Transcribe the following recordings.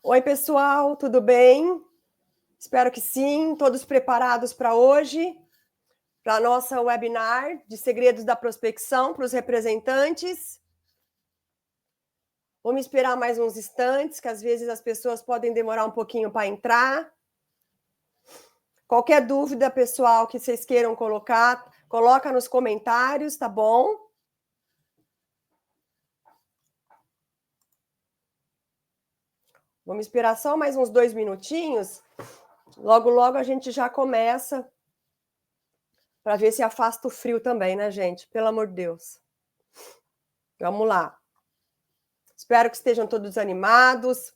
Oi, pessoal, tudo bem? Espero que sim, todos preparados para hoje, para a nossa webinar de segredos da prospecção para os representantes. Vamos esperar mais uns instantes, que às vezes as pessoas podem demorar um pouquinho para entrar. Qualquer dúvida, pessoal, que vocês queiram colocar, coloca nos comentários, tá bom? Vamos esperar só mais uns 2 minutinhos. Logo, logo a gente já começa para ver se afasta o frio também, né, gente? Pelo amor de Deus. Vamos lá. Espero que estejam todos animados.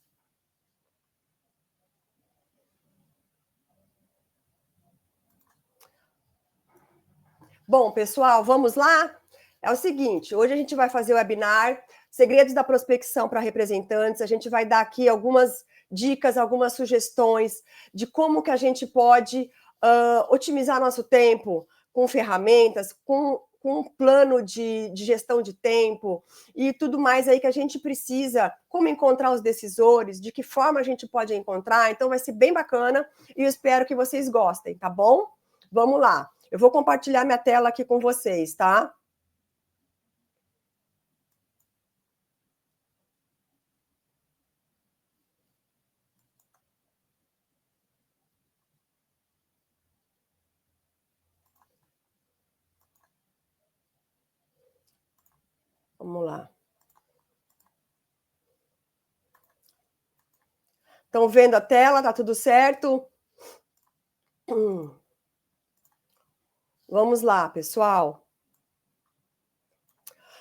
Bom, pessoal, vamos lá? É o seguinte, hoje a gente vai fazer o webinar Segredos da Prospecção para Representantes. A gente vai dar aqui algumas dicas, algumas sugestões de como que a gente pode otimizar nosso tempo com ferramentas, com um plano de gestão de tempo e tudo mais aí que a gente precisa, como encontrar os decisores, de que forma a gente pode encontrar. Então vai ser bem bacana e eu espero que vocês gostem, tá bom? Vamos lá. Eu vou compartilhar minha tela aqui com vocês, tá? Vamos lá. Estão vendo a tela? Tá tudo certo? Vamos lá, pessoal.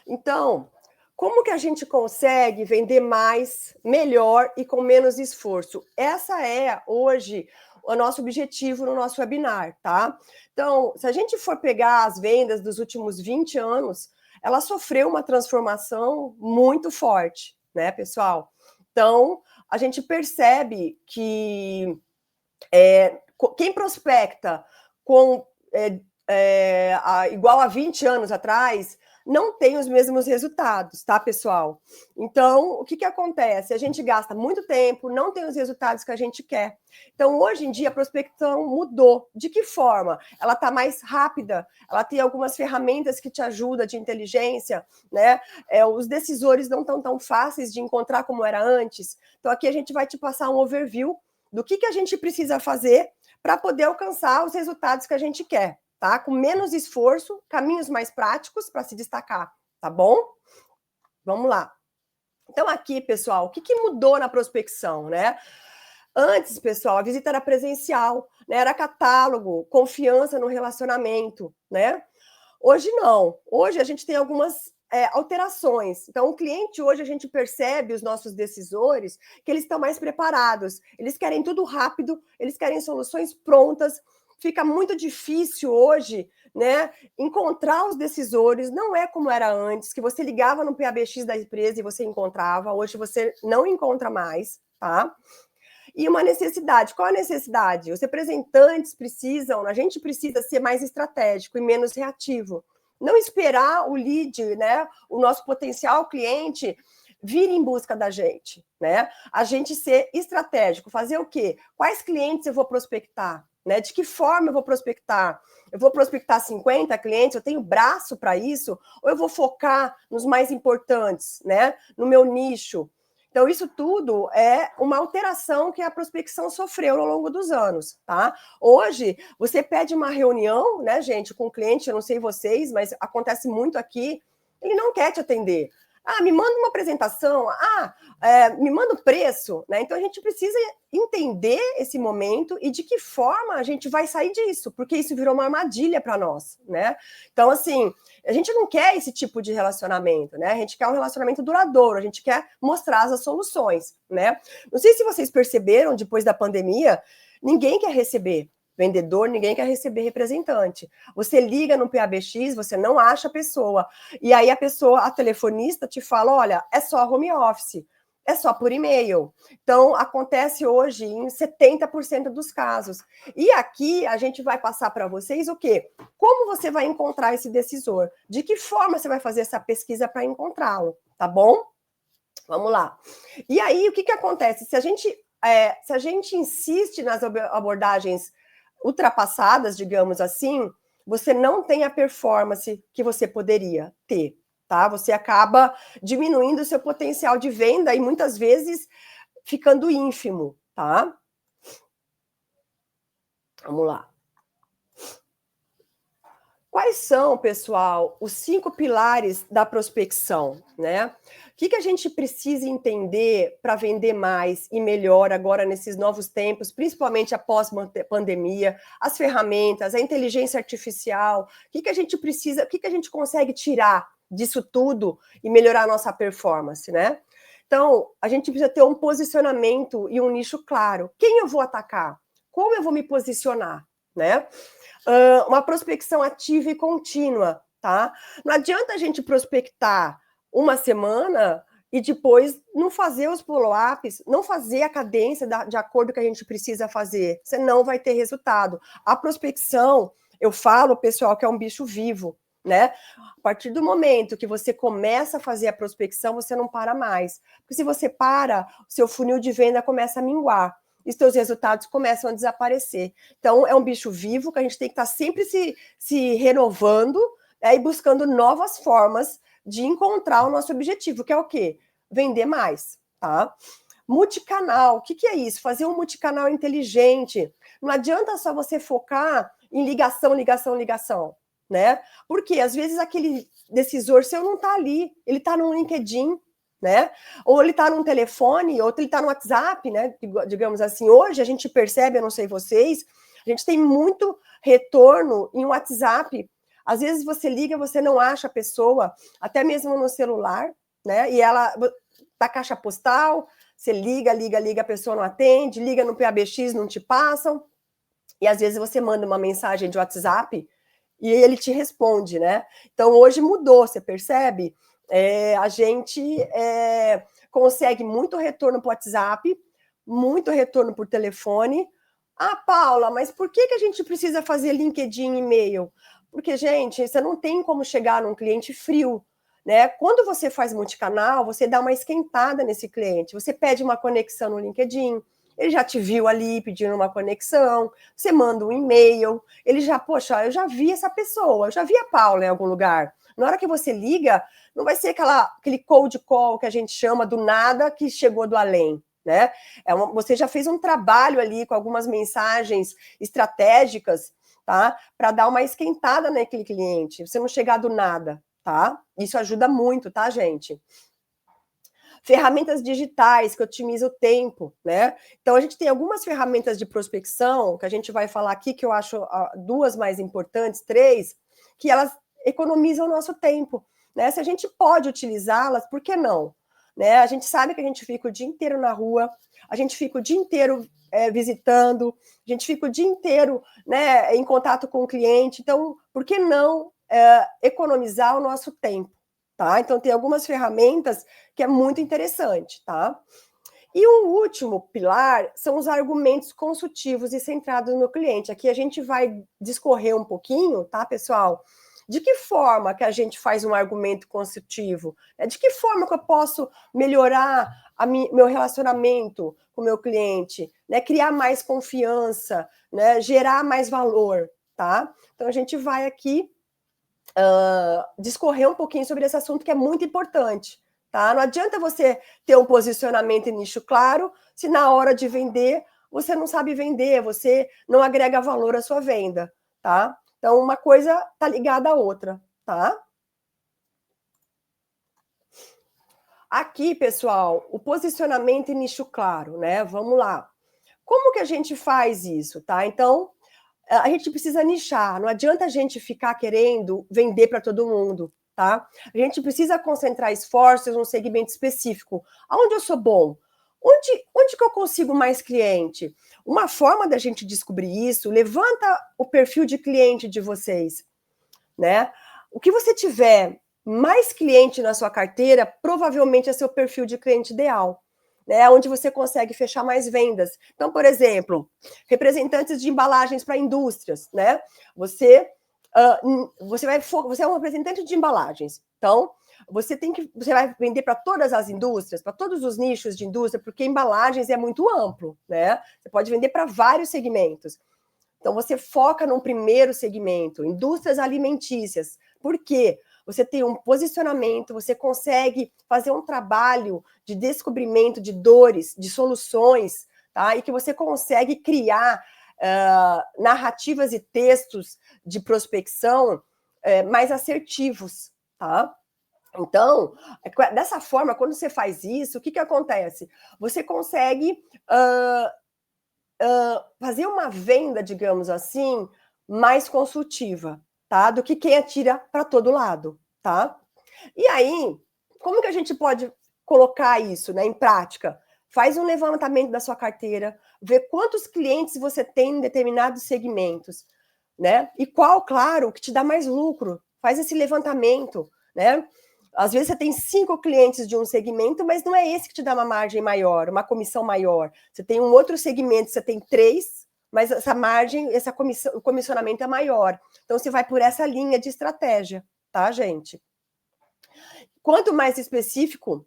Então, como que a gente consegue vender mais, melhor e com menos esforço? Essa é, hoje, o nosso objetivo no nosso webinar, tá? Então, se a gente for pegar as vendas dos últimos 20 anos, ela sofreu uma transformação muito forte, né, pessoal? Então, a gente percebe que quem prospecta com igual a 20 anos atrás, não tem os mesmos resultados, tá, pessoal? Então, o que, que acontece? A gente gasta muito tempo, não tem os resultados que a gente quer. Então, hoje em dia, a prospecção mudou. De que forma? Ela está mais rápida, ela tem algumas ferramentas que te ajudam de inteligência, né? Os decisores não estão tão fáceis de encontrar como era antes. Então, aqui a gente vai te passar um overview do que a gente precisa fazer para poder alcançar os resultados que a gente quer, tá? Com menos esforço, caminhos mais práticos para se destacar, tá bom? Vamos lá. Então, aqui, pessoal, o que mudou na prospecção, né? Antes, pessoal, a visita era presencial, né? Era catálogo, confiança no relacionamento, né? Hoje não. Hoje a gente tem algumas alterações. Então, o cliente hoje a gente percebe, os nossos decisores, que eles estão mais preparados. Eles querem tudo rápido, eles querem soluções prontas. Fica muito difícil hoje, né, encontrar os decisores. Não é como era antes, que você ligava no PABX da empresa e você encontrava. Hoje você não encontra mais, tá? E uma necessidade. Qual a necessidade? Os representantes precisam, a gente precisa ser mais estratégico e menos reativo. Não esperar o lead, né, o nosso potencial cliente vir em busca da gente, né? A gente ser estratégico, fazer o quê? Quais clientes eu vou prospectar? Né? De que forma eu vou prospectar? Eu vou prospectar 50 clientes, eu tenho braço para isso? Ou eu vou focar nos mais importantes, né? No meu nicho? Então, isso tudo é uma alteração que a prospecção sofreu ao longo dos anos, tá? Hoje, você pede uma reunião, né, gente, com o cliente, eu não sei vocês, mas acontece muito aqui, ele não quer te atender. Ah, me manda uma apresentação, me manda o preço, né? Então, a gente precisa entender esse momento e de que forma a gente vai sair disso, porque isso virou uma armadilha para nós, né? Então, assim, a gente não quer esse tipo de relacionamento, né? A gente quer um relacionamento duradouro, a gente quer mostrar as soluções, né? Não sei se vocês perceberam, depois da pandemia, ninguém quer receber vendedor, ninguém quer receber representante. Você liga no PABX, você não acha a pessoa. E aí a pessoa, a telefonista, te fala, olha, é só home office, é só por e-mail. Então, acontece hoje em 70% dos casos. E aqui a gente vai passar para vocês o quê? Como você vai encontrar esse decisor? De que forma você vai fazer essa pesquisa para encontrá-lo, tá bom? Vamos lá. E aí, o que acontece? Se a gente insiste nas abordagens ultrapassadas, digamos assim, você não tem a performance que você poderia ter, tá? Você acaba diminuindo o seu potencial de venda e muitas vezes ficando ínfimo, tá? Vamos lá. Quais são, pessoal, os 5 pilares da prospecção, né? O que a gente precisa entender para vender mais e melhor agora nesses novos tempos, principalmente após pandemia, as ferramentas, a inteligência artificial, o que a gente precisa, o que a gente consegue tirar disso tudo e melhorar a nossa performance, né? Então, a gente precisa ter um posicionamento e um nicho claro. Quem eu vou atacar? Como eu vou me posicionar, né? Uma prospecção ativa e contínua, tá? Não adianta a gente prospectar uma semana e depois não fazer os follow-ups, não fazer a cadência de acordo com o que a gente precisa fazer. Você não vai ter resultado. A prospecção, eu falo, pessoal, que é um bicho vivo, né? A partir do momento que você começa a fazer a prospecção, você não para mais. Porque se você para, o seu funil de venda começa a minguar e seus resultados começam a desaparecer. Então, é um bicho vivo que a gente tem que estar sempre se renovando, e buscando novas formas de encontrar o nosso objetivo, que é o quê? Vender mais, tá? Multicanal, o que é isso? Fazer um multicanal inteligente. Não adianta só você focar em ligação, né? Porque às vezes aquele decisor seu não está ali, ele está no LinkedIn, né? Ou ele está num telefone, ou ele está no WhatsApp, né? Digamos assim, hoje a gente percebe, eu não sei vocês, a gente tem muito retorno em WhatsApp. Às vezes você liga, você não acha a pessoa, até mesmo no celular, né? E ela tá caixa postal, você liga, a pessoa não atende, liga no PABX, não te passam. E às vezes você manda uma mensagem de WhatsApp e ele te responde, né? Então hoje mudou, você percebe? A gente consegue muito retorno por WhatsApp, muito retorno por telefone. Ah, Paula, mas por que a gente precisa fazer LinkedIn e e-mail? Porque, gente, você não tem como chegar num cliente frio, né? Quando você faz multicanal, você dá uma esquentada nesse cliente. Você pede uma conexão no LinkedIn, ele já te viu ali pedindo uma conexão, você manda um e-mail, ele já, poxa, eu já vi essa pessoa, eu já vi a Paula em algum lugar. Na hora que você liga, não vai ser aquele cold call que a gente chama do nada que chegou do além, né? Você já fez um trabalho ali com algumas mensagens estratégicas, tá? Para dar uma esquentada naquele cliente, você não chegar do nada, tá? Isso ajuda muito, tá, gente? Ferramentas digitais que otimizam o tempo, né? Então, a gente tem algumas ferramentas de prospecção, que a gente vai falar aqui, que eu acho 2 mais importantes, 3, que elas economizam o nosso tempo, né? Se a gente pode utilizá-las, por que não? Né? A gente sabe que a gente fica o dia inteiro na rua, a gente fica o dia inteiro visitando, a gente fica o dia inteiro, né, em contato com o cliente, então, por que não economizar o nosso tempo? Tá? Então, tem algumas ferramentas que é muito interessante, tá? E o último pilar são os argumentos consultivos e centrados no cliente. Aqui a gente vai discorrer um pouquinho, tá, pessoal? De que forma que a gente faz um argumento consultivo? De que forma que eu posso melhorar meu relacionamento com o meu cliente? Né? Criar mais confiança, né? Gerar mais valor, tá? Então, a gente vai aqui discorrer um pouquinho sobre esse assunto que é muito importante, tá? Não adianta você ter um posicionamento e nicho claro se na hora de vender você não sabe vender, você não agrega valor à sua venda, tá? Então, uma coisa tá ligada à outra, tá? Aqui, pessoal, o posicionamento e nicho claro, né? Vamos lá. Como que a gente faz isso, tá? Então, a gente precisa nichar, não adianta a gente ficar querendo vender para todo mundo, tá? A gente precisa concentrar esforços num segmento específico. Aonde eu sou bom? Onde que eu consigo mais cliente? Uma forma da gente descobrir isso, levanta o perfil de cliente de vocês, né? O que você tiver mais cliente na sua carteira, provavelmente é seu perfil de cliente ideal, né? Onde você consegue fechar mais vendas. Então, por exemplo, representantes de embalagens para indústrias, né? Você é um representante de embalagens. Então, você vai vender para todas as indústrias, para todos os nichos de indústria, porque embalagens é muito amplo, né? Você pode vender para vários segmentos. Então, você foca num primeiro segmento, indústrias alimentícias. Por quê? Você tem um posicionamento, você consegue fazer um trabalho de descobrimento de dores, de soluções, tá? E que você consegue criar narrativas e textos de prospecção mais assertivos, tá? Então, dessa forma, quando você faz isso, o que acontece? Você consegue fazer uma venda, digamos assim, mais consultiva, tá? Do que quem atira para todo lado, tá? E aí, como que a gente pode colocar isso, né, em prática? Faz um levantamento da sua carteira, vê quantos clientes você tem em determinados segmentos, né? E qual, claro, que te dá mais lucro. Faz esse levantamento, né? Às vezes você tem 5 clientes de um segmento, mas não é esse que te dá uma margem maior, uma comissão maior. Você tem um outro segmento, você tem 3, mas essa margem, o comissionamento é maior. Então você vai por essa linha de estratégia, tá, gente? Quanto mais específico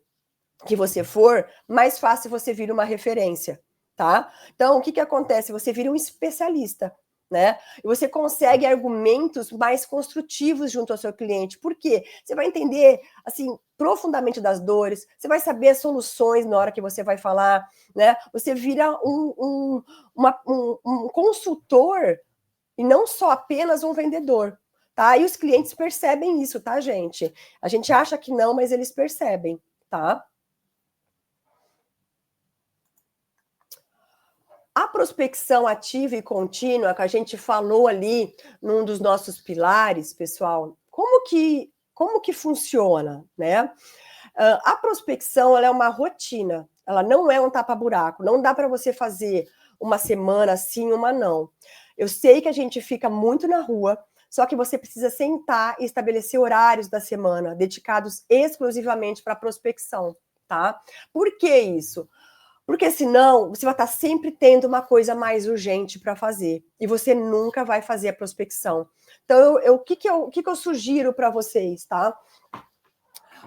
que você for, mais fácil você vira uma referência, tá? Então, o que acontece? Você vira um especialista, né? E você consegue argumentos mais construtivos junto ao seu cliente. Por quê? Você vai entender, assim, profundamente das dores, você vai saber as soluções na hora que você vai falar, né? Você vira um consultor e não só apenas um vendedor, tá? E os clientes percebem isso, tá, gente? A gente acha que não, mas eles percebem, tá? A prospecção ativa e contínua, que a gente falou ali num dos nossos pilares, pessoal, como que funciona, né? A prospecção, ela é uma rotina, ela não é um tapa-buraco, não dá para você fazer uma semana sim, uma não. Eu sei que a gente fica muito na rua, só que você precisa sentar e estabelecer horários da semana dedicados exclusivamente para prospecção, tá? Por que isso? Porque senão você vai estar sempre tendo uma coisa mais urgente para fazer e você nunca vai fazer a prospecção. Então, o que eu sugiro para vocês, tá?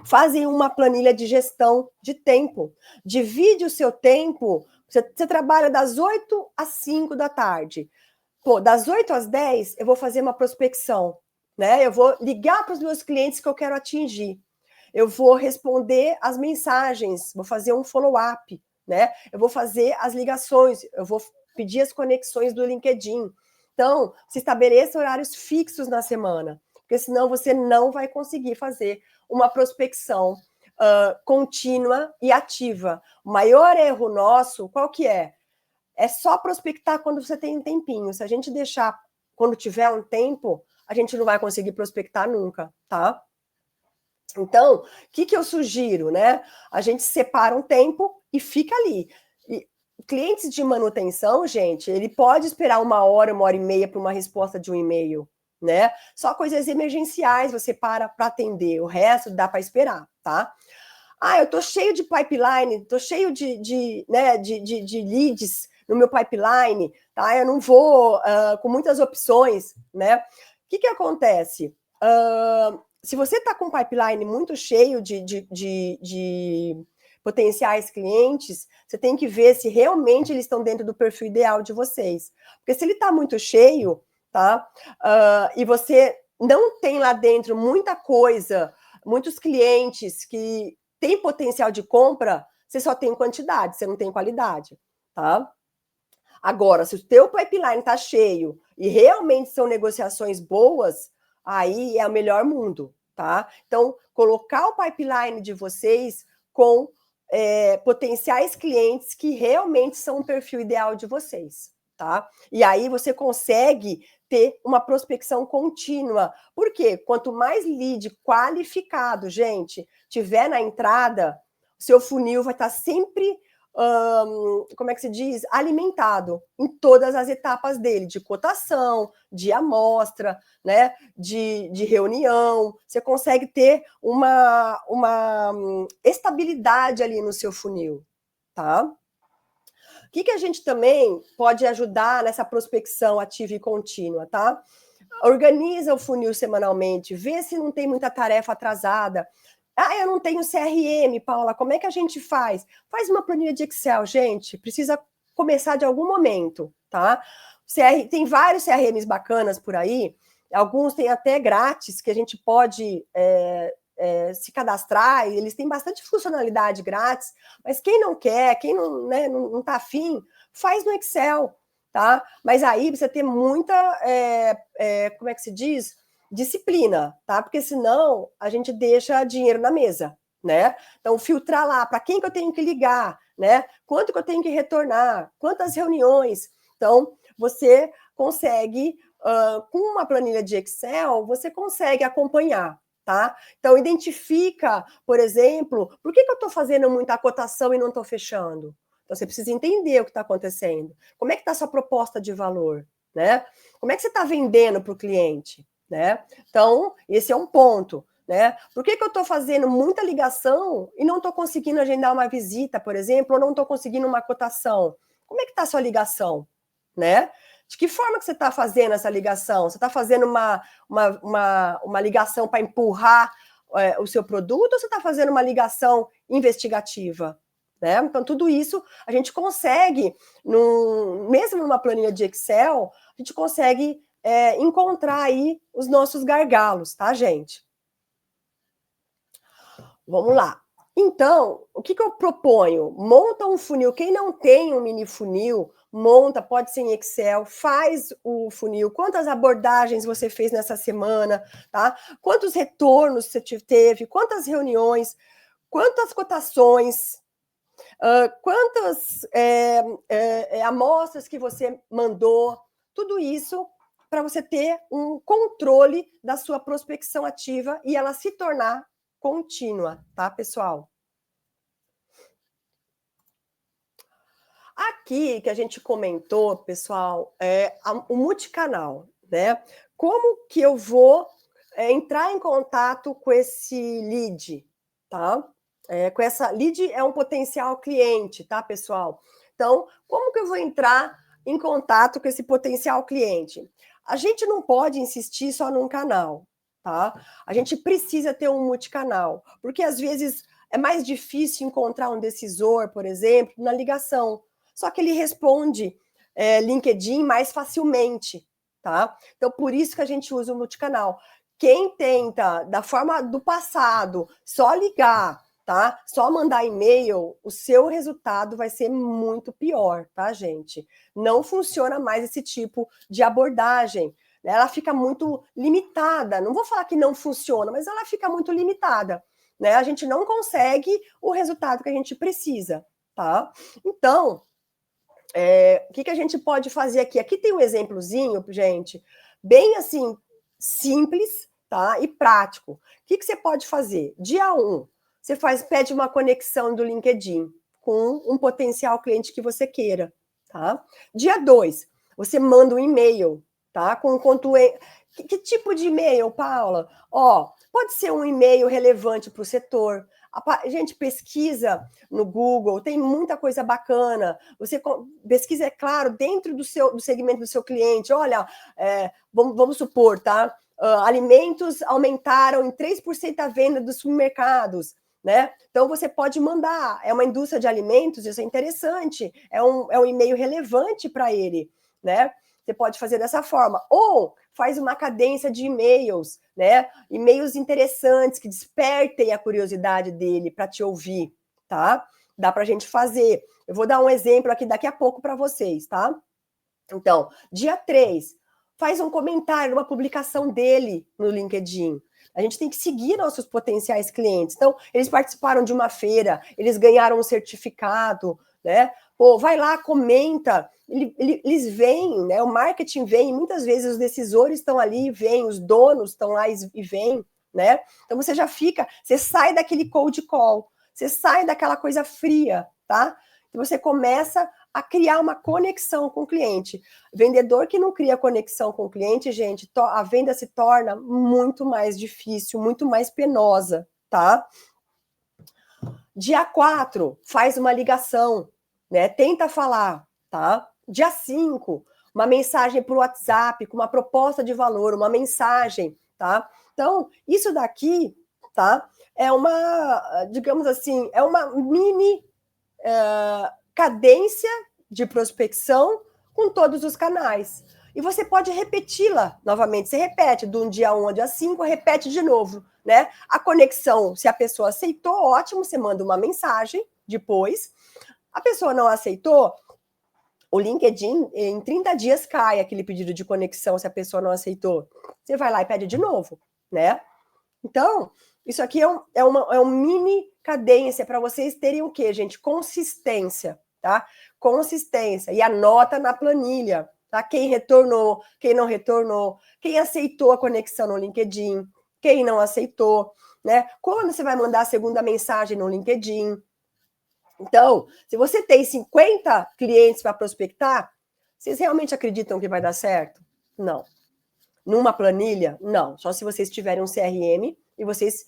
Fazem uma planilha de gestão de tempo. Divide o seu tempo. Você trabalha das 8 às 5 da tarde. Pô, das 8 às 10, eu vou fazer uma prospecção, né? Eu vou ligar para os meus clientes que eu quero atingir. Eu vou responder as mensagens, vou fazer um follow-up, né? Eu vou fazer as ligações, eu vou pedir as conexões do LinkedIn. Então, se estabeleça horários fixos na semana, porque senão você não vai conseguir fazer uma prospecção contínua e ativa. O maior erro nosso, qual que é? É só prospectar quando você tem um tempinho. Se a gente deixar quando tiver um tempo, a gente não vai conseguir prospectar nunca, tá? Então, o que eu sugiro, né? A gente separa um tempo e fica ali. E clientes de manutenção, gente, ele pode esperar 1 hora e meia para uma resposta de um e-mail, né? Só coisas emergenciais você para atender, o resto dá para esperar, tá? Ah, eu tô cheio de pipeline, tô cheio de leads no meu pipeline, tá? Eu não vou com muitas opções, né? O que acontece? Se você está com um pipeline muito cheio de potenciais clientes, você tem que ver se realmente eles estão dentro do perfil ideal de vocês. Porque se ele está muito cheio, tá? E você não tem lá dentro muita coisa, muitos clientes que têm potencial de compra, você só tem quantidade, você não tem qualidade, tá? Agora, se o teu pipeline está cheio e realmente são negociações boas, aí é o melhor mundo, tá? Então, colocar o pipeline de vocês com potenciais clientes que realmente são o perfil ideal de vocês, tá? E aí você consegue ter uma prospecção contínua. Por quê? Quanto mais lead qualificado, gente, tiver na entrada, o seu funil vai estar sempre como é que se diz? Alimentado em todas as etapas dele, de cotação, de amostra, né? De reunião. Você consegue ter uma estabilidade ali no seu funil, tá? O que a gente também pode ajudar nessa prospecção ativa e contínua, tá? Organiza o funil semanalmente, vê se não tem muita tarefa atrasada. Ah, eu não tenho CRM, Paula, como é que a gente faz? Faz uma planilha de Excel, gente, precisa começar de algum momento, tá? Tem vários CRMs bacanas por aí, alguns têm até grátis, que a gente pode se cadastrar, e eles têm bastante funcionalidade grátis, mas quem não quer, quem não, né, não tá afim, faz no Excel, tá? Mas aí precisa ter muita, como é que se diz? Disciplina, tá? Porque senão a gente deixa dinheiro na mesa, né? Então, filtrar lá para quem que eu tenho que ligar, né? Quanto que eu tenho que retornar, quantas reuniões. Então, você consegue, com uma planilha de Excel, você consegue acompanhar, tá? Então, identifica, por exemplo, por que eu estou fazendo muita cotação e não estou fechando? Então, você precisa entender o que está acontecendo. Como é que está a sua proposta de valor, né? Como é que você está vendendo para o cliente? Né? Então, esse é um ponto. Né? Por que eu estou fazendo muita ligação e não estou conseguindo agendar uma visita, por exemplo, ou não estou conseguindo uma cotação? Como é que está a sua ligação? Né? De que forma que você está fazendo essa ligação? Você está fazendo uma ligação para empurrar o seu produto ou você está fazendo uma ligação investigativa? Né? Então, tudo isso a gente consegue, mesmo numa planilha de Excel, a gente consegue encontrar aí os nossos gargalos, tá, gente? Vamos lá. Então, o que eu proponho? Monta um funil. Quem não tem um mini funil, monta, pode ser em Excel, faz o funil. Quantas abordagens você fez nessa semana, tá? Quantos retornos você teve? Quantas reuniões? Quantas cotações? Quantas amostras que você mandou? Tudo isso para você ter um controle da sua prospecção ativa e ela se tornar contínua, tá, pessoal? Aqui que a gente comentou, pessoal, o multicanal, né? Como que eu vou entrar em contato com esse lead, tá? Com essa lead é um potencial cliente, tá, pessoal? Então, como que eu vou entrar em contato com esse potencial cliente? A gente não pode insistir só num canal, tá? A gente precisa ter um multicanal, porque às vezes é mais difícil encontrar um decisor, por exemplo, na ligação. Só que ele responde LinkedIn mais facilmente, tá? Então, por isso que a gente usa o multicanal. Quem tenta, da forma do passado, só ligar, tá? Só mandar e-mail, o seu resultado vai ser muito pior, tá, gente? Não funciona mais esse tipo de abordagem. Né? Ela fica muito limitada. Não vou falar que não funciona, mas ela fica muito limitada. Né? A gente não consegue o resultado que a gente precisa, tá? Então, o que a gente pode fazer aqui? Aqui tem um exemplozinho, gente, bem assim, simples, tá? E prático. O que você pode fazer? Dia 1, você pede uma conexão do LinkedIn com um potencial cliente que você queira, tá? Dia 2, você manda um e-mail, tá? Com que tipo de e-mail, Paula? Pode ser um e-mail relevante para o setor. A gente pesquisa no Google, tem muita coisa bacana. Você pesquisa, é claro, dentro do segmento do seu cliente. Olha, vamos supor, tá? Alimentos aumentaram em 3% a venda dos supermercados. Né? Então você pode mandar, é uma indústria de alimentos, isso é interessante, é um e-mail relevante para ele, né? Você pode fazer dessa forma, ou faz uma cadência de e-mails, né? E-mails interessantes que despertem a curiosidade dele para te ouvir, tá? Dá para a gente fazer. Eu vou dar um exemplo aqui daqui a pouco para vocês, tá? Então, dia 3, faz um comentário, uma publicação dele no LinkedIn. A gente tem que seguir nossos potenciais clientes. Então, eles participaram de uma feira, eles ganharam um certificado, né? Pô, vai lá, comenta. Eles vêm, né? O marketing vem, muitas vezes os decisores estão ali, vêm, os donos estão lá e vêm, né? Então você já fica, você sai daquele cold call, você sai daquela coisa fria, tá? E você começa a criar uma conexão com o cliente. Vendedor que não cria conexão com o cliente, gente, a venda se torna muito mais difícil, muito mais penosa, tá? Dia 4, faz uma ligação, né? Tenta falar, tá? Dia 5, uma mensagem por WhatsApp com uma proposta de valor, uma mensagem, tá? Então, isso daqui, tá? é uma, digamos assim, é uma mini cadência de prospecção com todos os canais. E você pode repeti-la novamente. Você repete do dia 1 ao dia 5, repete de novo, né? A conexão, se a pessoa aceitou, ótimo, você manda uma mensagem depois. A pessoa não aceitou, o LinkedIn, em 30 dias cai aquele pedido de conexão se a pessoa não aceitou. Você vai lá e pede de novo, né? Então, isso aqui é uma mini cadência para vocês terem o quê, gente? Consistência, tá? Consistência. E anota na planilha, tá? Quem retornou, quem não retornou, quem aceitou a conexão no LinkedIn, quem não aceitou, né? Quando você vai mandar a segunda mensagem no LinkedIn. Então, se você tem 50 clientes para prospectar, vocês realmente acreditam que vai dar certo? Não. Numa planilha? Não. Só se vocês tiverem um CRM e vocês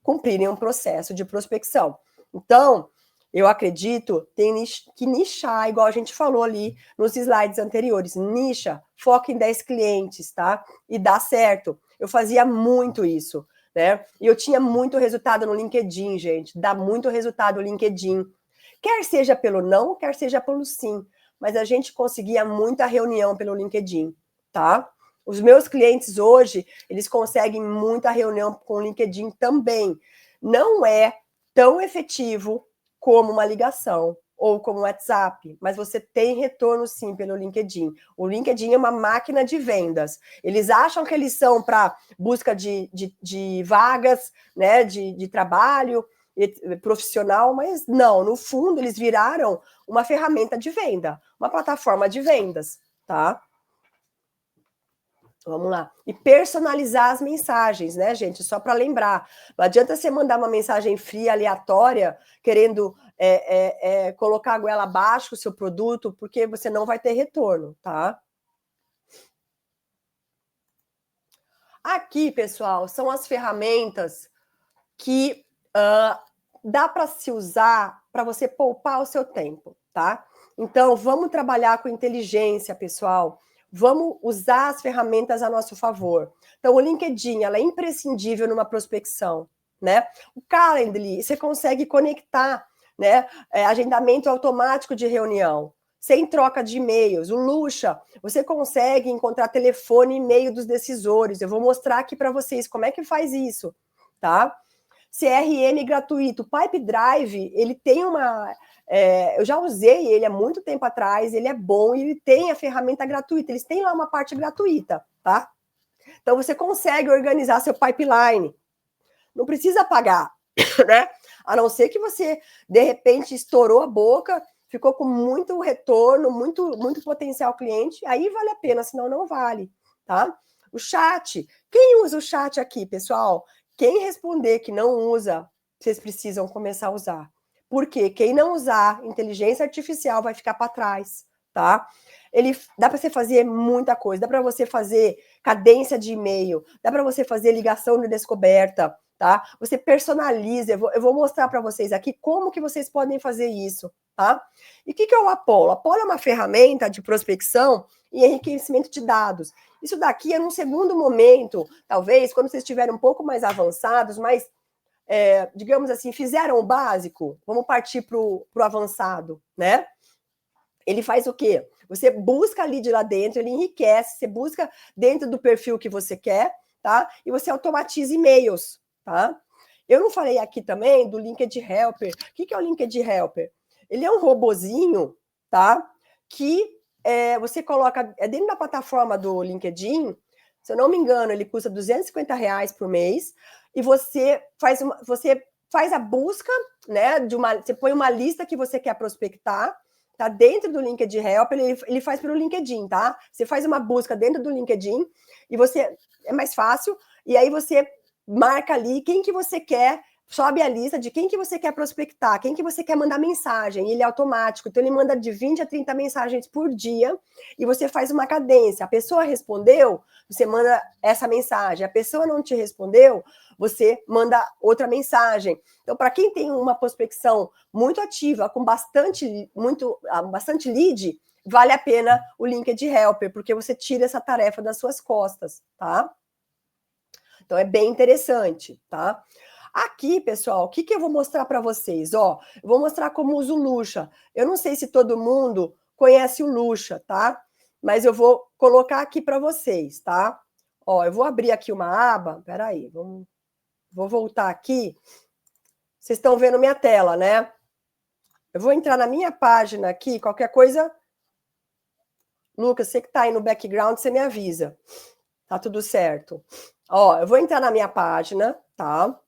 cumprirem um processo de prospecção. Então, eu acredito que nichar, igual a gente falou ali nos slides anteriores, nicha, foca em 10 clientes, tá? E dá certo. Eu fazia muito isso, né? E eu tinha muito resultado no LinkedIn, gente. Dá muito resultado no LinkedIn. Quer seja pelo não, quer seja pelo sim. Mas a gente conseguia muita reunião pelo LinkedIn, tá? Os meus clientes hoje, eles conseguem muita reunião com o LinkedIn também. Não é tão efetivo como uma ligação ou como o WhatsApp, mas você tem retorno sim pelo LinkedIn. O LinkedIn é uma máquina de vendas. Eles acham que eles são para busca de vagas, né, de trabalho profissional, mas não, no fundo eles viraram uma ferramenta de venda, uma plataforma de vendas, tá? Vamos lá. E personalizar as mensagens, né, gente? Só para lembrar. Não adianta você mandar uma mensagem fria, aleatória, querendo colocar a goela abaixo o seu produto, porque você não vai ter retorno, tá? Aqui, pessoal, são as ferramentas que dá para se usar para você poupar o seu tempo, tá? Então, vamos trabalhar com inteligência, pessoal. Vamos usar as ferramentas a nosso favor. Então, o LinkedIn, ela é imprescindível numa prospecção, né? O Calendly, você consegue conectar, né? Agendamento automático de reunião, sem troca de e-mails. O Lucha, você consegue encontrar telefone e e-mail dos decisores. Eu vou mostrar aqui para vocês como é que faz isso, tá? CRM gratuito. O Pipe Drive, ele tem uma... eu já usei ele há muito tempo atrás, ele é bom e ele tem a ferramenta gratuita. Eles têm lá uma parte gratuita, tá? Então, você consegue organizar seu pipeline. Não precisa pagar, né? A não ser que você, de repente, estourou a boca, ficou com muito retorno, muito potencial cliente, aí vale a pena, senão não vale, tá? O chat. Quem usa o chat aqui, pessoal? Quem responder que não usa, vocês precisam começar a usar. Porque quem não usar inteligência artificial vai ficar para trás, tá? Ele dá para você fazer muita coisa, dá para você fazer cadência de e-mail, dá para você fazer ligação de descoberta, tá? Você personaliza, eu vou mostrar para vocês aqui como que vocês podem fazer isso, tá? E o que é o Apollo? O Apollo é uma ferramenta de prospecção e enriquecimento de dados. Isso daqui é num segundo momento, talvez, quando vocês estiverem um pouco mais avançados, mas, digamos assim, fizeram o básico, vamos partir para o avançado, né? Ele faz o quê? Você busca ali de lá dentro, ele enriquece, você busca dentro do perfil que você quer, tá? E você automatiza e-mails, tá? Eu não falei aqui também do LinkedIn Helper. O que é o LinkedIn Helper? Ele é um robozinho, tá? Que você coloca dentro da plataforma do LinkedIn, se eu não me engano, ele custa R$250 por mês, e você faz a busca, né? Você põe uma lista que você quer prospectar, tá dentro do LinkedIn Help, ele faz pelo LinkedIn, tá? Você faz uma busca dentro do LinkedIn e é mais fácil, e aí você marca ali quem que você quer, sobe a lista de quem que você quer prospectar, quem que você quer mandar mensagem, ele é automático, então ele manda de 20 a 30 mensagens por dia, e você faz uma cadência, a pessoa respondeu, você manda essa mensagem, a pessoa não te respondeu, você manda outra mensagem. Então, para quem tem uma prospecção muito ativa, com bastante lead, vale a pena o LinkedIn Helper, porque você tira essa tarefa das suas costas, tá? Então, é bem interessante, tá? Aqui, pessoal, o que eu vou mostrar para vocês? Ó, eu vou mostrar como uso o Luxa. Eu não sei se todo mundo conhece o Luxa, tá? Mas eu vou colocar aqui para vocês, tá? Ó, eu vou abrir aqui uma aba. Peraí, vou voltar aqui. Vocês estão vendo minha tela, né? Eu vou entrar na minha página aqui, qualquer coisa. Lucas, você que está aí no background, você me avisa. Tá tudo certo. Ó, eu vou entrar na minha página, tá?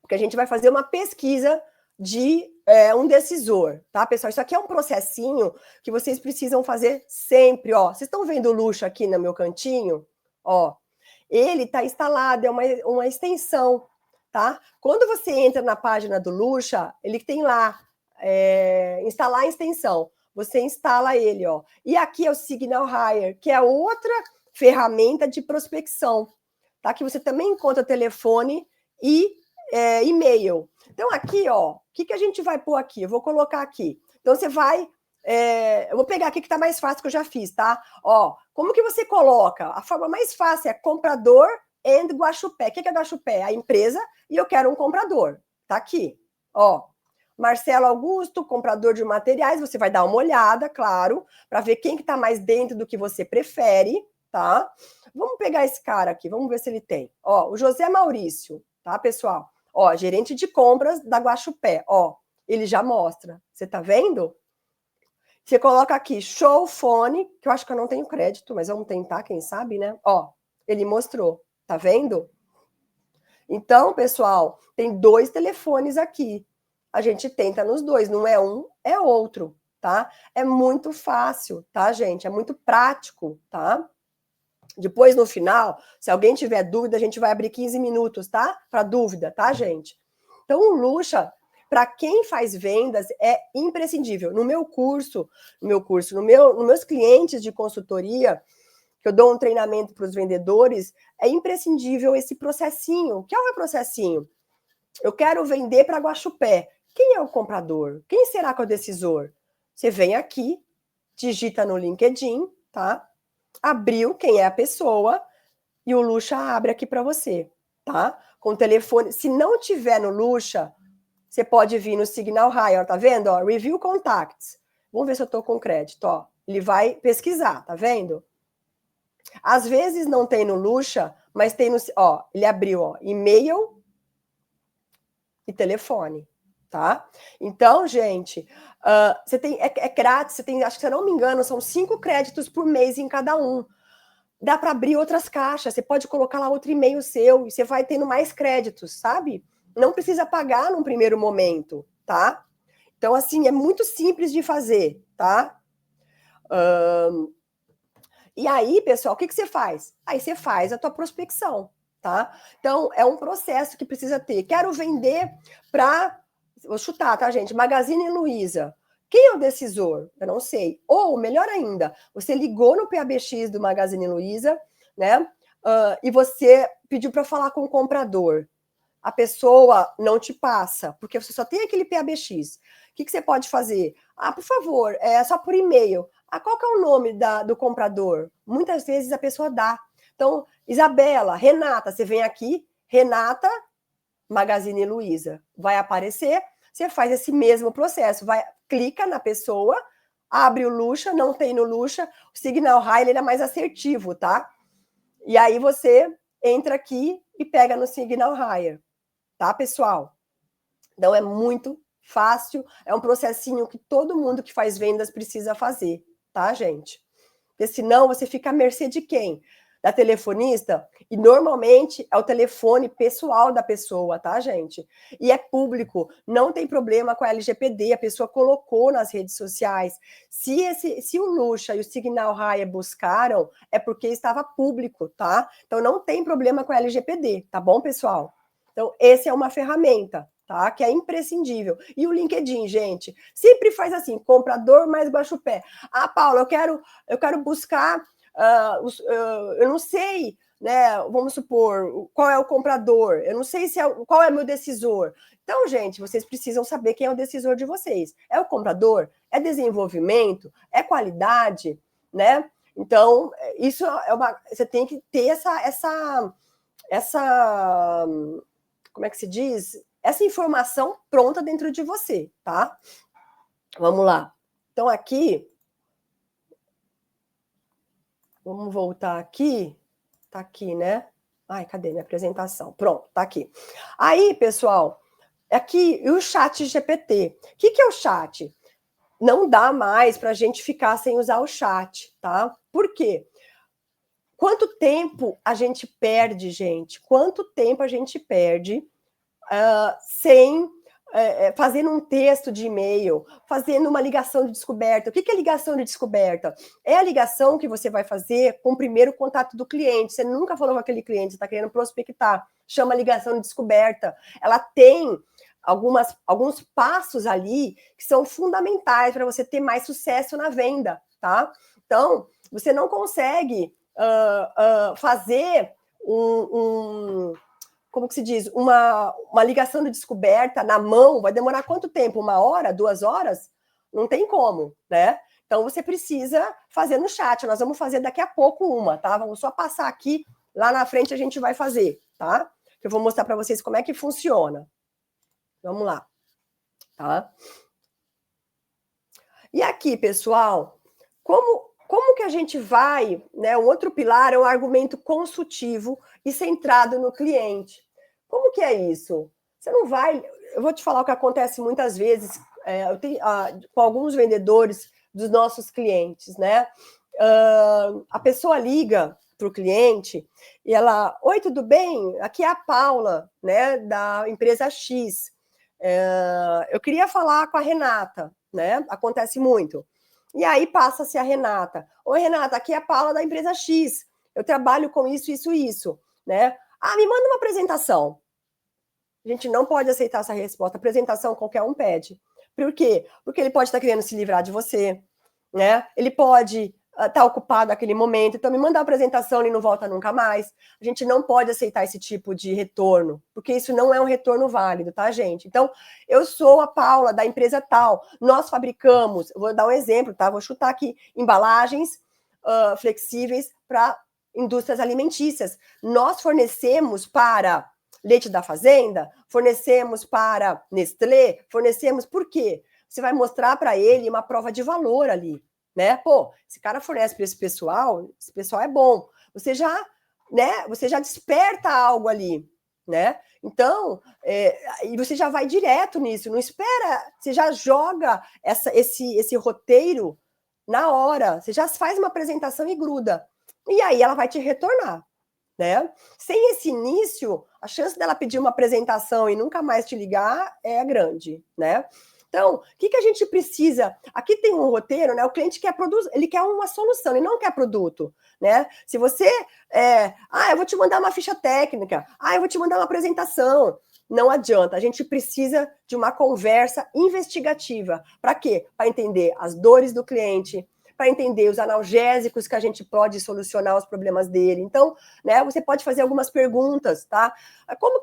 Porque a gente vai fazer uma pesquisa de um decisor, tá, pessoal? Isso aqui é um processinho que vocês precisam fazer sempre, ó. Vocês estão vendo o Luxa aqui no meu cantinho? Ó, ele está instalado, é uma extensão, tá? Quando você entra na página do Luxa, ele tem lá, instalar a extensão. Você instala ele, ó. E aqui é o Signal Hire, que é outra ferramenta de prospecção, tá? Que você também encontra telefone e e-mail. Então, aqui, ó, o que a gente vai pôr aqui? Eu vou colocar aqui. Então, você vai... eu vou pegar aqui que tá mais fácil que eu já fiz, tá? Ó, como que você coloca? A forma mais fácil é comprador and Guaxupé. O que é Guaxupé? A empresa e eu quero um comprador. Tá aqui, ó. Marcelo Augusto, comprador de materiais. Você vai dar uma olhada, claro, para ver quem que tá mais dentro do que você prefere, tá? Vamos pegar esse cara aqui, vamos ver se ele tem. Ó, o José Maurício, tá, pessoal? Ó, gerente de compras da Guaxupé, ó, ele já mostra. Você tá vendo? Você coloca aqui, show fone, que eu acho que eu não tenho crédito, mas vamos tentar, quem sabe, né? Ó, ele mostrou, tá vendo? Então, pessoal, tem 2 telefones aqui. A gente tenta nos 2, não é um, é outro, tá? É muito fácil, tá, gente? É muito prático, tá? Depois, no final, se alguém tiver dúvida, a gente vai abrir 15 minutos, tá? Para dúvida, tá, gente? Então, o Luxa, para quem faz vendas, é imprescindível. No meu curso, nos meus clientes de consultoria, que eu dou um treinamento para os vendedores, é imprescindível esse processinho. O que é um processinho? Eu quero vender para Guaxupé. Quem é o comprador? Quem será que é o decisor? Você vem aqui, digita no LinkedIn, tá? Abriu quem é a pessoa e o Luxa abre aqui para você, tá? Com o telefone. Se não tiver no Luxa, você pode vir no Signal Hire, tá vendo? Ó, Review Contacts. Vamos ver se eu tô com crédito, ó. Ele vai pesquisar, tá vendo? Às vezes não tem no Luxa, mas tem no... Ó, ele abriu, ó, e-mail e telefone, tá? Então, gente, você tem... É grátis, você tem, acho que se eu não me engano, são 5 créditos por mês em cada um. Dá para abrir outras caixas, você pode colocar lá outro e-mail seu e você vai tendo mais créditos, sabe? Não precisa pagar num primeiro momento, tá? Então, assim, é muito simples de fazer, tá? E aí, pessoal, o que você faz? Aí você faz a tua prospecção, tá? Então, é um processo que precisa ter. Quero vender para... Vou chutar, tá, gente? Magazine Luiza. Quem é o decisor? Eu não sei. Ou, melhor ainda, você ligou no PABX do Magazine Luiza, né? E você pediu para falar com o comprador. A pessoa não te passa, porque você só tem aquele PABX. O que você pode fazer? Ah, por favor, é só por e-mail. Ah, qual que é o nome do comprador? Muitas vezes a pessoa dá. Então, Isabela, Renata, você vem aqui, Renata, Magazine Luiza. Vai aparecer, você faz esse mesmo processo. Clica na pessoa, abre o Luxa, não tem no Luxa, o Signal Hire ele é mais assertivo, tá? E aí você entra aqui e pega no Signal Hire. Tá, pessoal? Então é muito fácil, é um processinho que todo mundo que faz vendas precisa fazer, tá, gente? Porque senão você fica à mercê de quem? Da telefonista? E normalmente é o telefone pessoal da pessoa, tá, gente? E é público, não tem problema com a LGPD, a pessoa colocou nas redes sociais. Se o Luxa e o Signal Hire buscaram, é porque estava público, tá? Então não tem problema com a LGPD, tá bom, pessoal? Então, essa é uma ferramenta, tá? Que é imprescindível. E o LinkedIn, gente, sempre faz assim, comprador mais Guaxupé. Ah, Paula, eu quero buscar, eu não sei, né? Vamos supor, qual é o comprador, eu não sei qual é o meu decisor. Então, gente, vocês precisam saber quem é o decisor de vocês. É o comprador? É desenvolvimento? É qualidade? Né? Então, isso você tem que ter essa como é que se diz? Essa informação pronta dentro de você, tá? Vamos lá. Então, aqui, vamos voltar aqui. Tá aqui, né? Ai, cadê minha apresentação? Pronto, tá aqui. Aí, pessoal, aqui, e o chat GPT. O que é o chat? Não dá mais para a gente ficar sem usar o chat, tá? Por quê? Quanto tempo a gente perde, gente? Quanto tempo a gente perde sem fazendo um texto de e-mail, fazendo uma ligação de descoberta? O que é ligação de descoberta? É a ligação que você vai fazer com o primeiro contato do cliente. Você nunca falou com aquele cliente, você está querendo prospectar. Chama ligação de descoberta. Ela tem alguns passos ali que são fundamentais para você ter mais sucesso na venda, tá? Então, você não consegue fazer como que se diz, uma ligação de descoberta na mão, vai demorar quanto tempo? 1 hora, 2 horas? Não tem como, né? Então, você precisa fazer no chat. Nós vamos fazer daqui a pouco uma, tá? Vamos só passar aqui, lá na frente a gente vai fazer, tá? Eu vou mostrar para vocês como é que funciona. Vamos lá, tá? E aqui, pessoal, como que a gente vai, né? Um outro pilar é o argumento consultivo e centrado no cliente. Como que é isso? Você não vai... Eu vou te falar o que acontece muitas vezes com alguns vendedores dos nossos clientes, né? A pessoa liga para o cliente e ela... Oi, tudo bem? Aqui é a Paula, né? Da empresa X. Eu queria falar com a Renata, né? Acontece muito. E aí passa-se a Renata. Oi, Renata, aqui é a Paula da empresa X. Eu trabalho com isso, né? Ah, me manda uma apresentação. A gente não pode aceitar essa resposta. Apresentação qualquer um pede. Por quê? Porque ele pode estar querendo se livrar de você, né? Ele pode estar ocupado naquele momento. Então, me manda uma apresentação e não volta nunca mais. A gente não pode aceitar esse tipo de retorno, porque isso não é um retorno válido, tá, gente? Então, eu sou a Paula, da empresa tal. Nós fabricamos, vou dar um exemplo, tá? Vou chutar aqui, embalagens flexíveis para indústrias alimentícias. Nós fornecemos para Leite da Fazenda, fornecemos para Nestlé, fornecemos por quê? Você vai mostrar para ele uma prova de valor ali, né? Pô, esse cara fornece para esse pessoal é bom. Você já desperta algo ali, né? Então, e você já vai direto nisso, não espera, você já joga esse roteiro na hora, você já faz uma apresentação e gruda. E aí ela vai te retornar, né? Sem esse início, a chance dela pedir uma apresentação e nunca mais te ligar é grande, né? Então, o que a gente precisa? Aqui tem um roteiro, né? O cliente quer produto, ele quer uma solução, ele não quer produto, né? Se você eu vou te mandar uma ficha técnica, eu vou te mandar uma apresentação. Não adianta, a gente precisa de uma conversa investigativa. Para quê? Para entender as dores do cliente, para entender os analgésicos que a gente pode solucionar os problemas dele. Então, né, você pode fazer algumas perguntas, tá? Como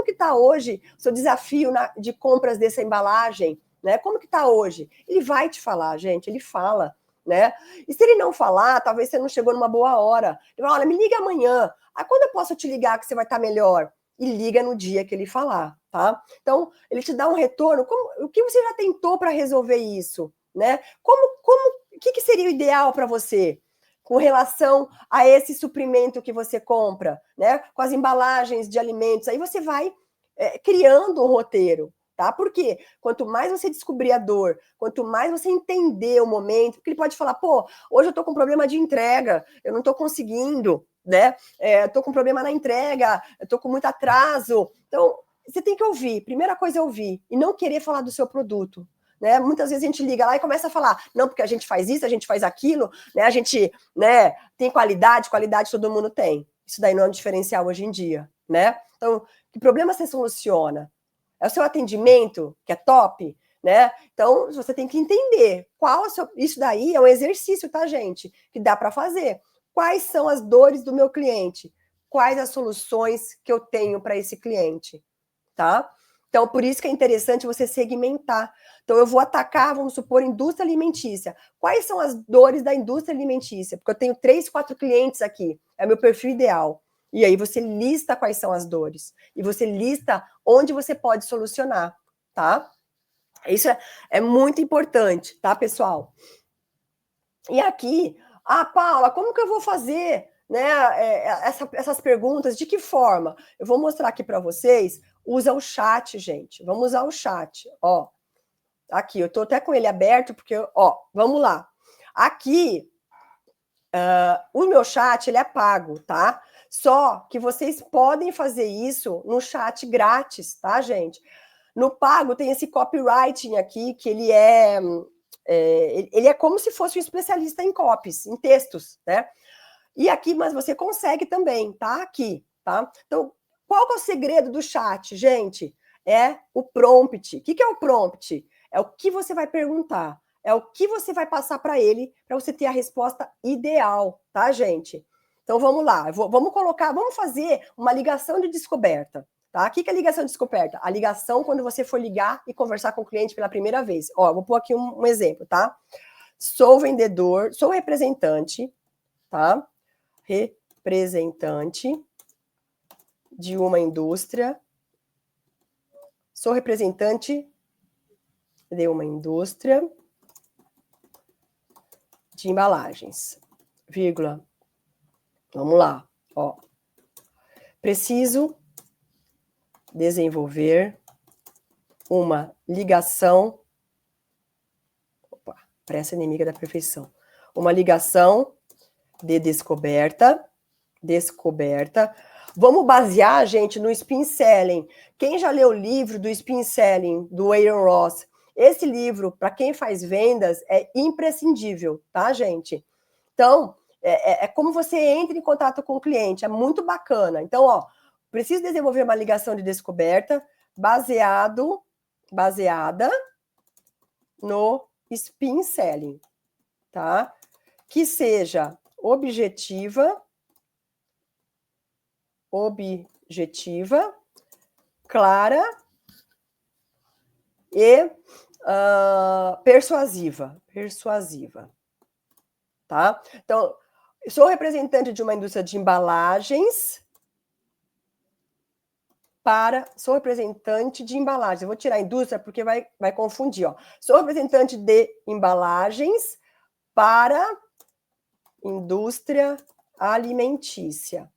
que tá hoje o seu desafio de compras dessa embalagem? Né? Como que tá hoje? Ele vai te falar, gente, ele fala, né? E se ele não falar, talvez você não chegou numa boa hora. Ele fala, olha, me liga amanhã. Quando eu posso te ligar que você vai estar melhor? E liga no dia que ele falar, tá? Então, ele te dá um retorno. O que você já tentou para resolver isso? Né? O que seria o ideal para você com relação a esse suprimento que você compra, né? Com as embalagens de alimentos? Aí você vai criando um roteiro, tá? Porque quanto mais você descobrir a dor, quanto mais você entender o momento, porque ele pode falar, pô, hoje eu tô com problema de entrega, eu não tô conseguindo, né? Eu tô com problema na entrega, eu tô com muito atraso. Então, você tem que ouvir. Primeira coisa é ouvir e não querer falar do seu produto. Né? Muitas vezes a gente liga lá e começa a falar, não, porque a gente faz isso, a gente faz aquilo, né? A gente, né, tem qualidade todo mundo tem. Isso daí não é um diferencial hoje em dia, né? Então, que problema você soluciona? É o seu atendimento, que é top, né? Então, você tem que entender isso daí é um exercício, tá, gente? Que dá para fazer. Quais são as dores do meu cliente? Quais as soluções que eu tenho para esse cliente, tá? Então, por isso que é interessante você segmentar. Então, eu vou atacar, vamos supor, indústria alimentícia. Quais são as dores da indústria alimentícia? Porque eu tenho 3, 4 clientes aqui. É meu perfil ideal. E aí você lista quais são as dores. E você lista onde você pode solucionar, tá? Isso é muito importante, tá, pessoal? E aqui, Paula, como que eu vou fazer, né, essas perguntas? De que forma? Eu vou mostrar aqui para vocês. Usa o chat, gente. Vamos usar o chat. Ó, aqui, eu tô até com ele aberto, porque, ó, vamos lá. Aqui, o meu chat, ele é pago, tá? Só que vocês podem fazer isso no chat grátis, tá, gente? No pago tem esse copywriting aqui, que ele é como se fosse um especialista em copies, em textos, né? E aqui, mas você consegue também, tá? Aqui, tá? Então, qual que é o segredo do chat, gente? É o prompt. O que é o prompt? É o que você vai perguntar. É o que você vai passar para ele, para você ter a resposta ideal, tá, gente? Então, vamos lá. Vamos fazer uma ligação de descoberta. Tá? O que é ligação de descoberta? A ligação quando você for ligar e conversar com o cliente pela primeira vez. Ó, vou pôr aqui um exemplo, tá? Sou vendedor, sou representante, tá? Representante de uma indústria. Sou representante de uma indústria de embalagens. Vírgula. Vamos lá, ó. Preciso desenvolver uma ligação. Opa, pressa inimiga da perfeição. Uma ligação de descoberta. Vamos basear, gente, no spin selling. Quem já leu o livro do spin selling, do Aaron Ross? Esse livro, para quem faz vendas, é imprescindível, tá, gente? Então, é como você entra em contato com o cliente, é muito bacana. Então, ó, preciso desenvolver uma ligação de descoberta baseada no spin selling, tá? Que seja objetiva, clara e persuasiva, tá? Então, sou representante de uma indústria de embalagens sou representante de embalagens. Eu vou tirar a indústria porque vai confundir, ó. Sou representante de embalagens para indústria alimentícia.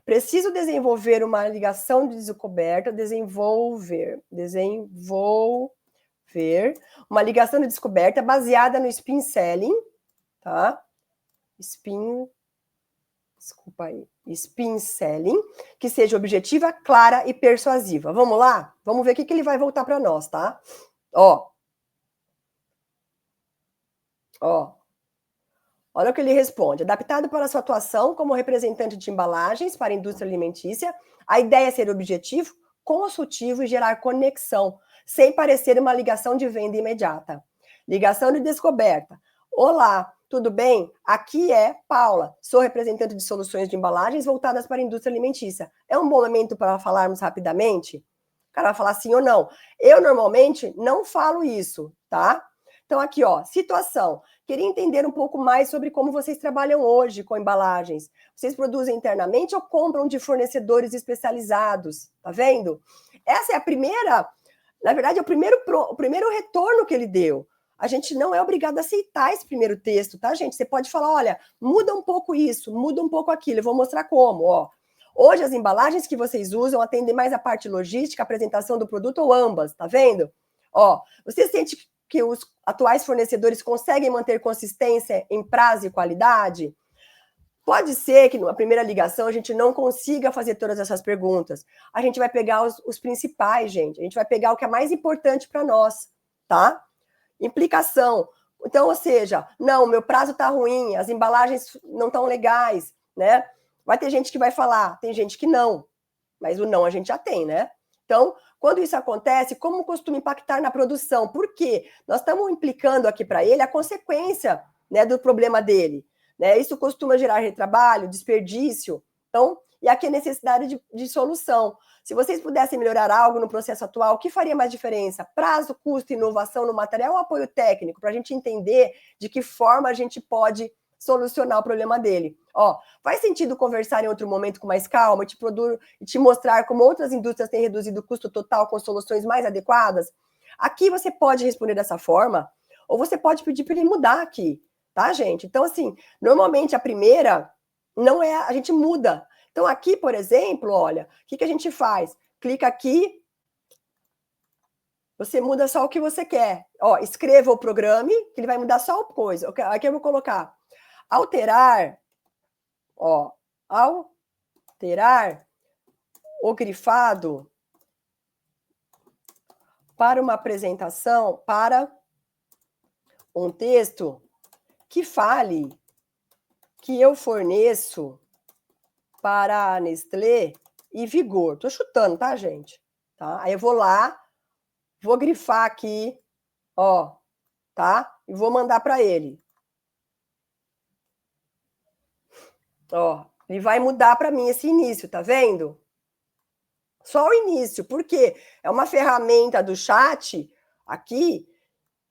Preciso desenvolver uma ligação de descoberta, desenvolver uma ligação de descoberta baseada no spin selling, tá? Spin selling, que seja objetiva, clara e persuasiva. Vamos lá? Vamos ver o que ele vai voltar para nós, tá? Ó. Olha o que ele responde. Adaptado para sua atuação como representante de embalagens para a indústria alimentícia, a ideia é ser objetivo, consultivo e gerar conexão, sem parecer uma ligação de venda imediata. Ligação de descoberta. Olá, tudo bem? Aqui é Paula, sou representante de soluções de embalagens voltadas para a indústria alimentícia. É um bom momento para falarmos rapidamente? O cara vai falar sim ou não. Eu, normalmente, não falo isso, tá? Então, aqui, ó, situação. Queria entender um pouco mais sobre como vocês trabalham hoje com embalagens. Vocês produzem internamente ou compram de fornecedores especializados? Tá vendo? Essa é a primeira, na verdade, é o primeiro retorno que ele deu. A gente não é obrigado a aceitar esse primeiro texto, tá, gente? Você pode falar, olha, muda um pouco isso, muda um pouco aquilo. Eu vou mostrar como, ó. Hoje, as embalagens que vocês usam atendem mais a parte logística, apresentação do produto ou ambas, tá vendo? Ó, você sente que os atuais fornecedores conseguem manter consistência em prazo e qualidade? Pode ser que numa primeira ligação a gente não consiga fazer todas essas perguntas. A gente vai pegar os principais, gente. A gente vai pegar o que é mais importante para nós, tá? Implicação. Então, ou seja, não, meu prazo está ruim, as embalagens não estão legais, né? Vai ter gente que vai falar, tem gente que não. Mas o não a gente já tem, né? Então, quando isso acontece, como costuma impactar na produção? Por quê? Nós estamos implicando aqui para ele a consequência, né, do problema dele. Né? Isso costuma gerar retrabalho, desperdício. Então, e aqui a necessidade de solução. Se vocês pudessem melhorar algo no processo atual, o que faria mais diferença? Prazo, custo, inovação no material ou apoio técnico? Para a gente entender de que forma a gente pode solucionar o problema dele. Ó, faz sentido conversar em outro momento com mais calma e te mostrar como outras indústrias têm reduzido o custo total com soluções mais adequadas? Aqui você pode responder dessa forma, ou você pode pedir para ele mudar aqui, tá, gente? Então, assim, normalmente a primeira não é, a gente muda. Então, aqui, por exemplo, olha, o que a gente faz? Clica aqui, você muda só o que você quer. Ó, escreva o programa, que ele vai mudar só uma coisa. Aqui eu vou colocar alterar, ó, alterar o grifado para uma apresentação, para um texto que fale que eu forneço para a Nestlé e Vigor. Tô chutando, tá, gente? Tá? Aí eu vou lá, vou grifar aqui, ó, tá? E vou mandar para ele. Ó, ele vai mudar para mim esse início, tá vendo? Só o início, porque é uma ferramenta do chat aqui,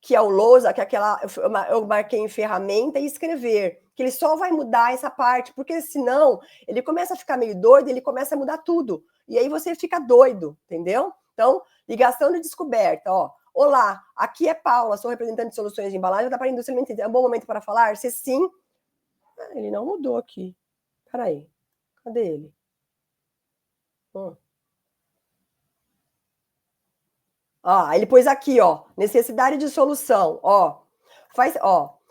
que é o lousa, que é aquela, eu marquei em ferramenta e escrever, que ele só vai mudar essa parte, porque senão ele começa a ficar meio doido, ele começa a mudar tudo, e aí você fica doido, entendeu? Então, ligação de descoberta, ó. Olá, aqui é Paula, sou representante de soluções de embalagem da indústria alimentícia. É um bom momento para falar? Se sim... Ah, ele não mudou aqui. Peraí, cadê ele? Ó, ele pôs aqui, ó, necessidade de solução, ó.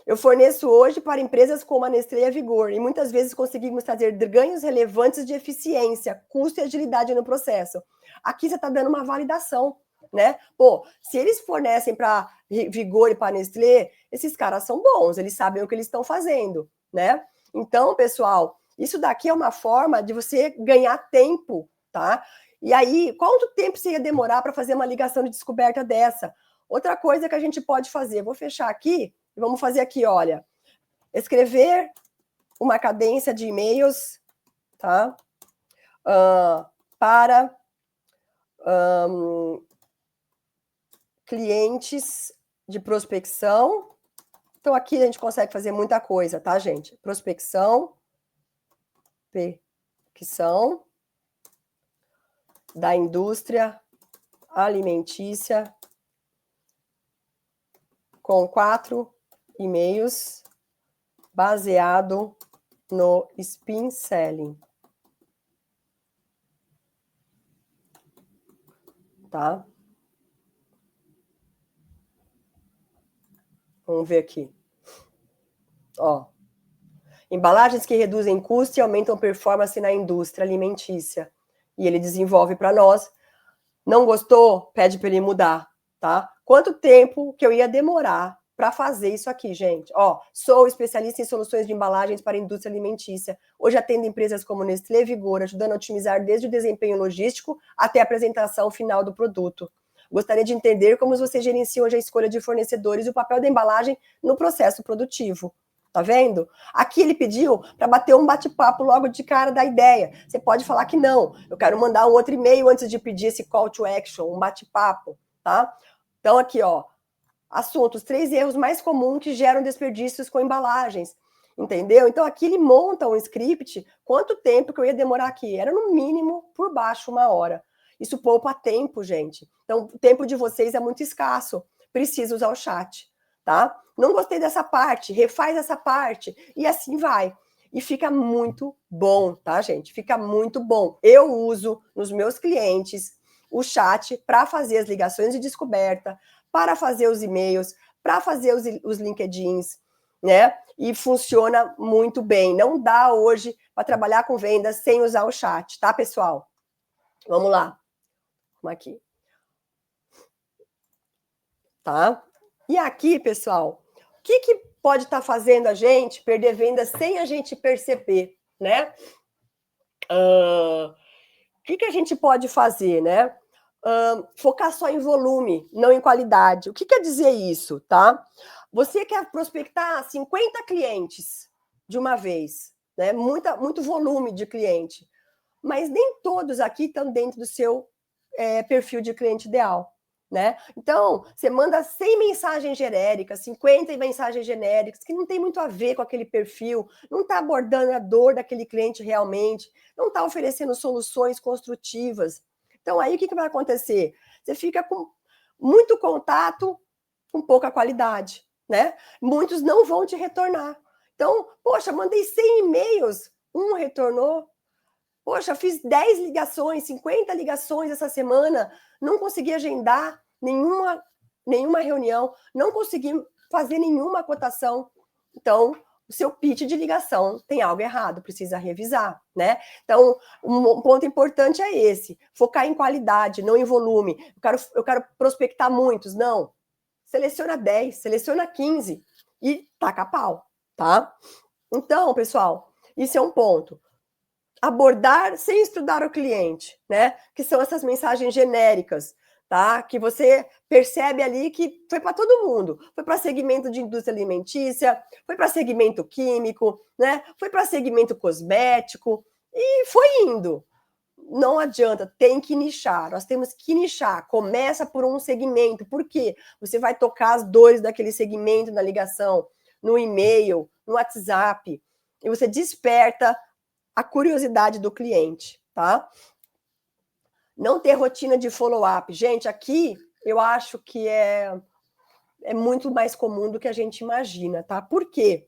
Eu forneço hoje para empresas como a Nestlé e a Vigor, e muitas vezes conseguimos trazer ganhos relevantes de eficiência, custo e agilidade no processo. Aqui você está dando uma validação, né? Pô, se eles fornecem para Vigor e para Nestlé, esses caras são bons, eles sabem o que eles estão fazendo, né? Então, pessoal, isso daqui é uma forma de você ganhar tempo, tá? E aí, quanto tempo você ia demorar para fazer uma ligação de descoberta dessa? Outra coisa que a gente pode fazer, vou fechar aqui e vamos fazer aqui, olha, escrever uma cadência de e-mails, tá? Para clientes de prospecção. Então, aqui a gente consegue fazer muita coisa, tá, gente? Prospecção da indústria alimentícia com 4 e-mails baseado no spin selling. Tá? Vamos ver aqui. Ó. Embalagens que reduzem custo e aumentam performance na indústria alimentícia. E ele desenvolve para nós. Não gostou? Pede para ele mudar, tá? Quanto tempo que eu ia demorar para fazer isso aqui, gente? Ó, sou especialista em soluções de embalagens para a indústria alimentícia. Hoje atendo empresas como Nestlé e Vigor, ajudando a otimizar desde o desempenho logístico até a apresentação final do produto. Gostaria de entender como você gerencia hoje a escolha de fornecedores e o papel da embalagem no processo produtivo. Tá vendo? Aqui ele pediu para bater um bate-papo logo de cara da ideia. Você pode falar que não. Eu quero mandar um outro e-mail antes de pedir esse call to action, um bate-papo, tá? Então aqui, ó, assuntos, 3 erros mais comuns que geram desperdícios com embalagens. Entendeu? Então aqui ele monta um script. Quanto tempo que eu ia demorar aqui? Era no mínimo por baixo 1 hora. Isso poupa tempo, gente. Então o tempo de vocês é muito escasso. Precisa usar o chat, tá? Não gostei dessa parte, refaz essa parte, e assim vai. E fica muito bom, tá, gente? Fica muito bom. Eu uso nos meus clientes o chat para fazer as ligações de descoberta, para fazer os e-mails, para fazer os LinkedIns, né? E funciona muito bem. Não dá hoje para trabalhar com vendas sem usar o chat, tá, pessoal? Vamos lá. Vamos aqui. Tá? E aqui, pessoal, o que pode estar fazendo a gente perder vendas sem a gente perceber, né? O que a gente pode fazer, né? Focar só em volume, não em qualidade. O que quer dizer isso, tá? Você quer prospectar 50 clientes de uma vez, né? Muito volume de cliente, mas nem todos aqui estão dentro do seu perfil de cliente ideal. né? Então, você manda 100 mensagens genéricas, 50 mensagens genéricas, que não tem muito a ver com aquele perfil, não está abordando a dor daquele cliente realmente, não está oferecendo soluções construtivas. Então, aí o que vai acontecer? Você fica com muito contato, com pouca qualidade, né? Muitos não vão te retornar. Então, poxa, mandei 100 e-mails, um retornou. Poxa, fiz 10 ligações, 50 ligações essa semana, não consegui agendar nenhuma reunião, não consegui fazer nenhuma cotação. Então, o seu pitch de ligação tem algo errado, precisa revisar, né? Então, um ponto importante é esse, focar em qualidade, não em volume. Eu quero prospectar muitos, não. Seleciona 10, seleciona 15 e taca pau, tá? Então, pessoal, isso é um ponto. Abordar sem estudar o cliente, né? Que são essas mensagens genéricas, tá? Que você percebe ali que foi para todo mundo. Foi para segmento de indústria alimentícia, foi para segmento químico, né? Foi para segmento cosmético e foi indo. Não adianta, tem que nichar. Nós temos que nichar. Começa por um segmento. Por quê? Você vai tocar as dores daquele segmento na ligação, no e-mail, no WhatsApp. E você desperta a curiosidade do cliente, tá? Não ter rotina de follow-up. Gente, aqui eu acho que é muito mais comum do que a gente imagina, tá? Por quê?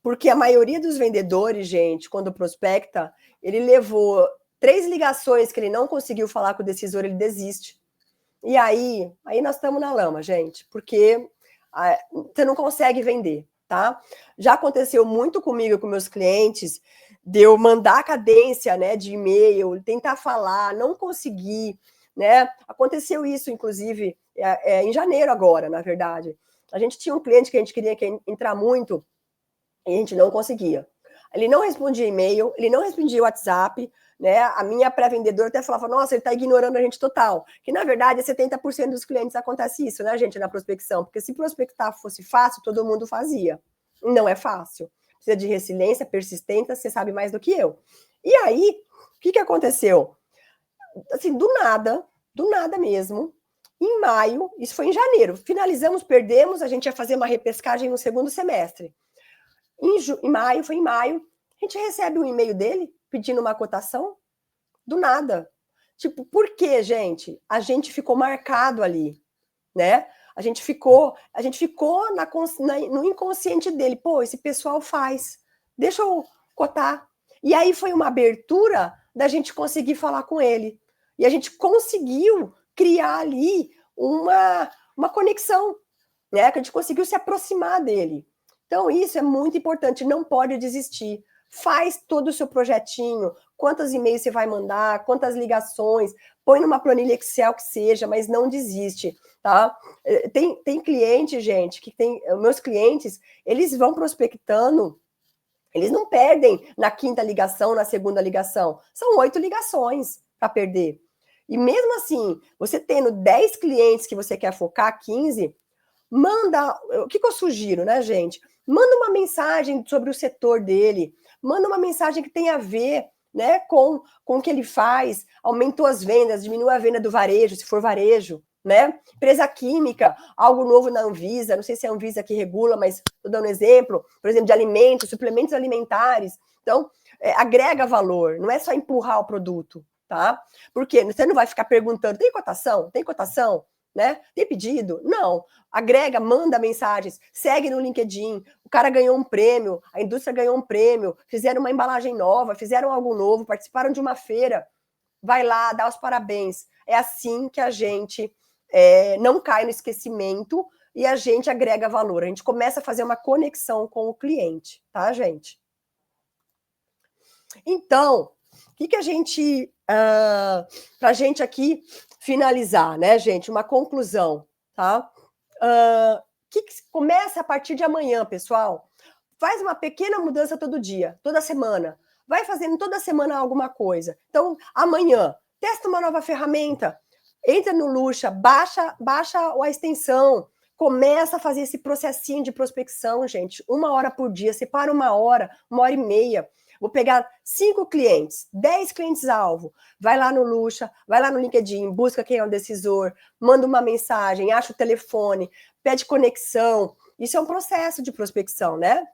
Porque a maioria dos vendedores, gente, quando prospecta, ele levou 3 ligações que ele não conseguiu falar com o decisor, ele desiste. E aí nós estamos na lama, gente, porque você não consegue vender, tá? Já aconteceu muito comigo, com meus clientes, de eu mandar a cadência, né, de e-mail, tentar falar, não conseguir, né? Aconteceu isso, inclusive, em janeiro agora, na verdade. A gente tinha um cliente que a gente queria entrar muito e a gente não conseguia. Ele não respondia e-mail, ele não respondia WhatsApp, né? A minha pré-vendedora até falava, nossa, ele está ignorando a gente total. Que, na verdade, 70% dos clientes acontece isso, né, gente, na prospecção. Porque se prospectar fosse fácil, todo mundo fazia. Não é fácil. Precisa de resiliência, persistência, você sabe mais do que eu. E aí, o que aconteceu? Assim, do nada mesmo, em maio, isso foi em janeiro, finalizamos, perdemos, a gente ia fazer uma repescagem no segundo semestre. Em maio, a gente recebe um e-mail dele pedindo uma cotação, do nada. Tipo, por quê, gente? A gente ficou marcado ali, né? A gente ficou no inconsciente dele. Pô, esse pessoal faz. Deixa eu cotar. E aí foi uma abertura da gente conseguir falar com ele. E a gente conseguiu criar ali uma conexão, né? Que a gente conseguiu se aproximar dele. Então, isso é muito importante, não pode desistir. Faz todo o seu projetinho, quantos e-mails você vai mandar, quantas ligações, põe numa planilha Excel que seja, mas não desiste, tá? Tem cliente, gente, meus clientes, eles vão prospectando, eles não perdem na quinta ligação, na segunda ligação, são 8 ligações para perder. E mesmo assim, você tendo 10 clientes que você quer focar, 15, manda, o que eu sugiro, né, gente? Manda uma mensagem sobre o setor dele, manda uma mensagem que tenha a ver, né, com o que ele faz, aumentou as vendas, diminuiu a venda do varejo, se for varejo, né? Empresa química, algo novo na Anvisa, não sei se é a Anvisa que regula, mas estou dando exemplo, por exemplo, de alimentos, suplementos alimentares. Então, agrega valor, não é só empurrar o produto, tá? Porque você não vai ficar perguntando, tem cotação? Tem cotação? Né? Tem pedido? Não. Agrega, manda mensagens, segue no LinkedIn. O cara ganhou um prêmio, a indústria ganhou um prêmio, fizeram uma embalagem nova, fizeram algo novo, participaram de uma feira. Vai lá, dá os parabéns. É assim que a gente não cai no esquecimento e a gente agrega valor. A gente começa a fazer uma conexão com o cliente, tá, gente? Então, o que a gente... para a gente aqui finalizar, né, gente? Uma conclusão, tá? Que começa a partir de amanhã, pessoal. Faz uma pequena mudança todo dia, toda semana. Vai fazendo toda semana alguma coisa. Então, amanhã, testa uma nova ferramenta. Entra no Lucha, baixa a extensão. Começa a fazer esse processinho de prospecção, gente. 1 hora por dia, separa 1 hora, 1 hora e meia. Vou pegar 5 clientes, 10 clientes-alvo. Vai lá no Luxa, vai lá no LinkedIn, busca quem é o decisor, manda uma mensagem, acha o telefone, pede conexão. Isso é um processo de prospecção, né?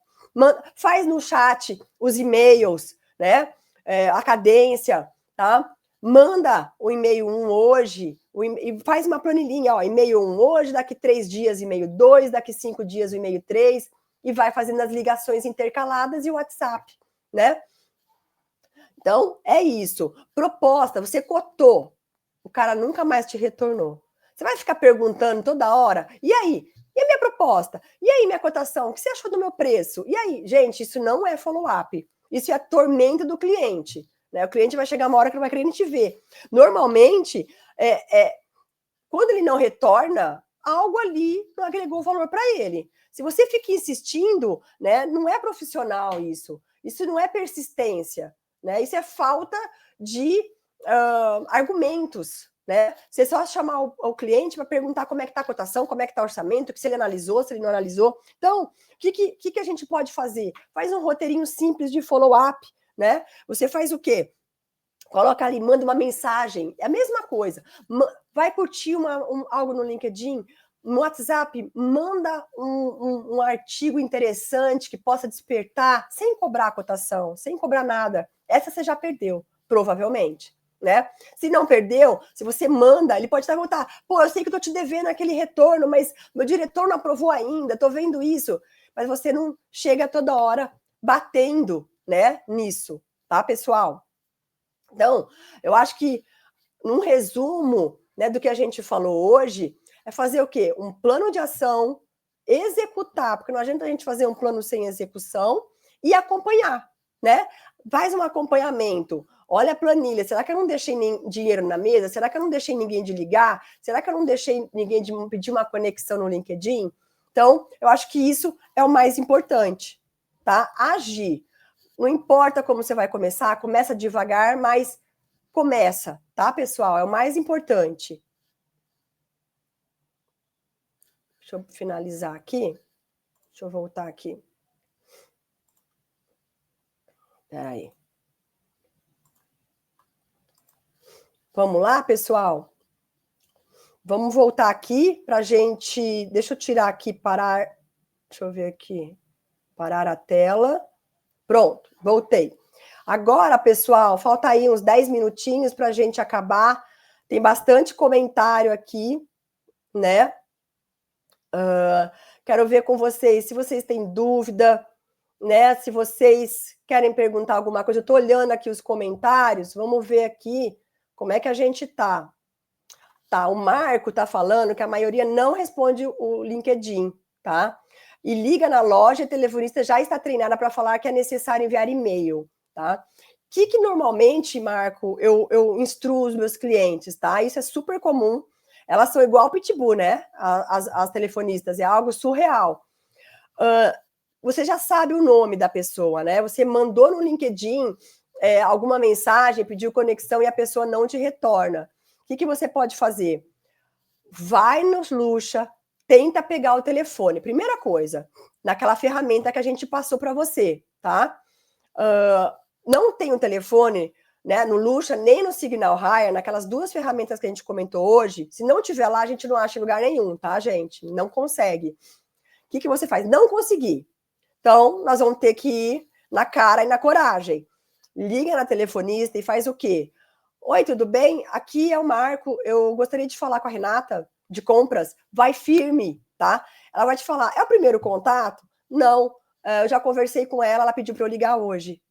Faz no chat os e-mails, né? A cadência, tá? Manda o e-mail 1 hoje, e faz uma planilhinha, ó, e-mail 1 hoje, daqui 3 dias, e-mail 2, daqui 5 dias, o e-mail 3, e vai fazendo as ligações intercaladas e o WhatsApp, né? Então, é isso. Proposta, você cotou, o cara nunca mais te retornou. Você vai ficar perguntando toda hora, e aí? E a minha proposta? E aí, minha cotação? O que você achou do meu preço? E aí? Gente, isso não é follow-up. Isso é tormento do cliente. Né? O cliente vai chegar uma hora que não vai querer nem te ver. Normalmente, quando ele não retorna, algo ali não agregou valor para ele. Se você fica insistindo, né, não é profissional isso. Isso não é persistência. Né? Isso é falta de argumentos. Né? Você só chamar o cliente para perguntar como é que está a cotação, como é que está o orçamento, se ele analisou, se ele não analisou. Então, o que a gente pode fazer? Faz um roteirinho simples de follow-up. Né? Você faz o quê? Coloca ali, manda uma mensagem, é a mesma coisa. Vai curtir algo no LinkedIn, no WhatsApp, manda um artigo interessante que possa despertar, sem cobrar cotação, sem cobrar nada. Essa você já perdeu, provavelmente. Né? Se não perdeu, se você manda, ele pode estar voltar. Pô, eu sei que eu tô te devendo aquele retorno, mas meu diretor não aprovou ainda, tô vendo isso. Mas você não chega toda hora batendo, né, nisso, tá, pessoal? Então, eu acho que um resumo, né, do que a gente falou hoje é fazer o quê? Um plano de ação, executar, porque não adianta a gente fazer um plano sem execução e acompanhar, né? Faz um acompanhamento, olha a planilha, será que eu não deixei dinheiro na mesa? Será que eu não deixei ninguém de ligar? Será que eu não deixei ninguém de pedir uma conexão no LinkedIn? Então, eu acho que isso é o mais importante, tá? Agir. Não importa como você vai começar, começa devagar, mas começa, tá, pessoal? É o mais importante. Deixa eu finalizar aqui. Deixa eu voltar aqui. Peraí. Vamos lá, pessoal? Vamos voltar aqui para a gente... Deixa eu tirar aqui, parar... Deixa eu ver aqui. Parar a tela. Pronto, voltei. Agora, pessoal, falta aí uns 10 minutinhos para a gente acabar. Tem bastante comentário aqui, né? Quero ver com vocês, se vocês têm dúvida, né? Se vocês querem perguntar alguma coisa. Eu estou olhando aqui os comentários, vamos ver aqui como é que a gente tá. Tá, o Marco tá falando que a maioria não responde o LinkedIn, tá? E liga na loja, a telefonista já está treinada para falar que é necessário enviar e-mail, tá? O que normalmente, Marco, eu instruo os meus clientes, tá? Isso é super comum. Elas são igual pitbull, né? As telefonistas, é algo surreal. Você já sabe o nome da pessoa, né? Você mandou no LinkedIn alguma mensagem, pediu conexão e a pessoa não te retorna. O que você pode fazer? Vai no Luxa, tenta pegar o telefone. Primeira coisa, naquela ferramenta que a gente passou para você, tá? Não tem um telefone, né, no Luxa, nem no Signal Hire, naquelas duas ferramentas que a gente comentou hoje. Se não tiver lá, a gente não acha em lugar nenhum, tá, gente? Não consegue. O que você faz? Não consegui. Então, nós vamos ter que ir na cara e na coragem. Liga na telefonista e faz o quê? Oi, tudo bem? Aqui é o Marco. Eu gostaria de falar com a Renata de compras. Vai firme, tá? Ela vai te falar, é o primeiro contato? Não, eu já conversei com ela, ela pediu para eu ligar hoje.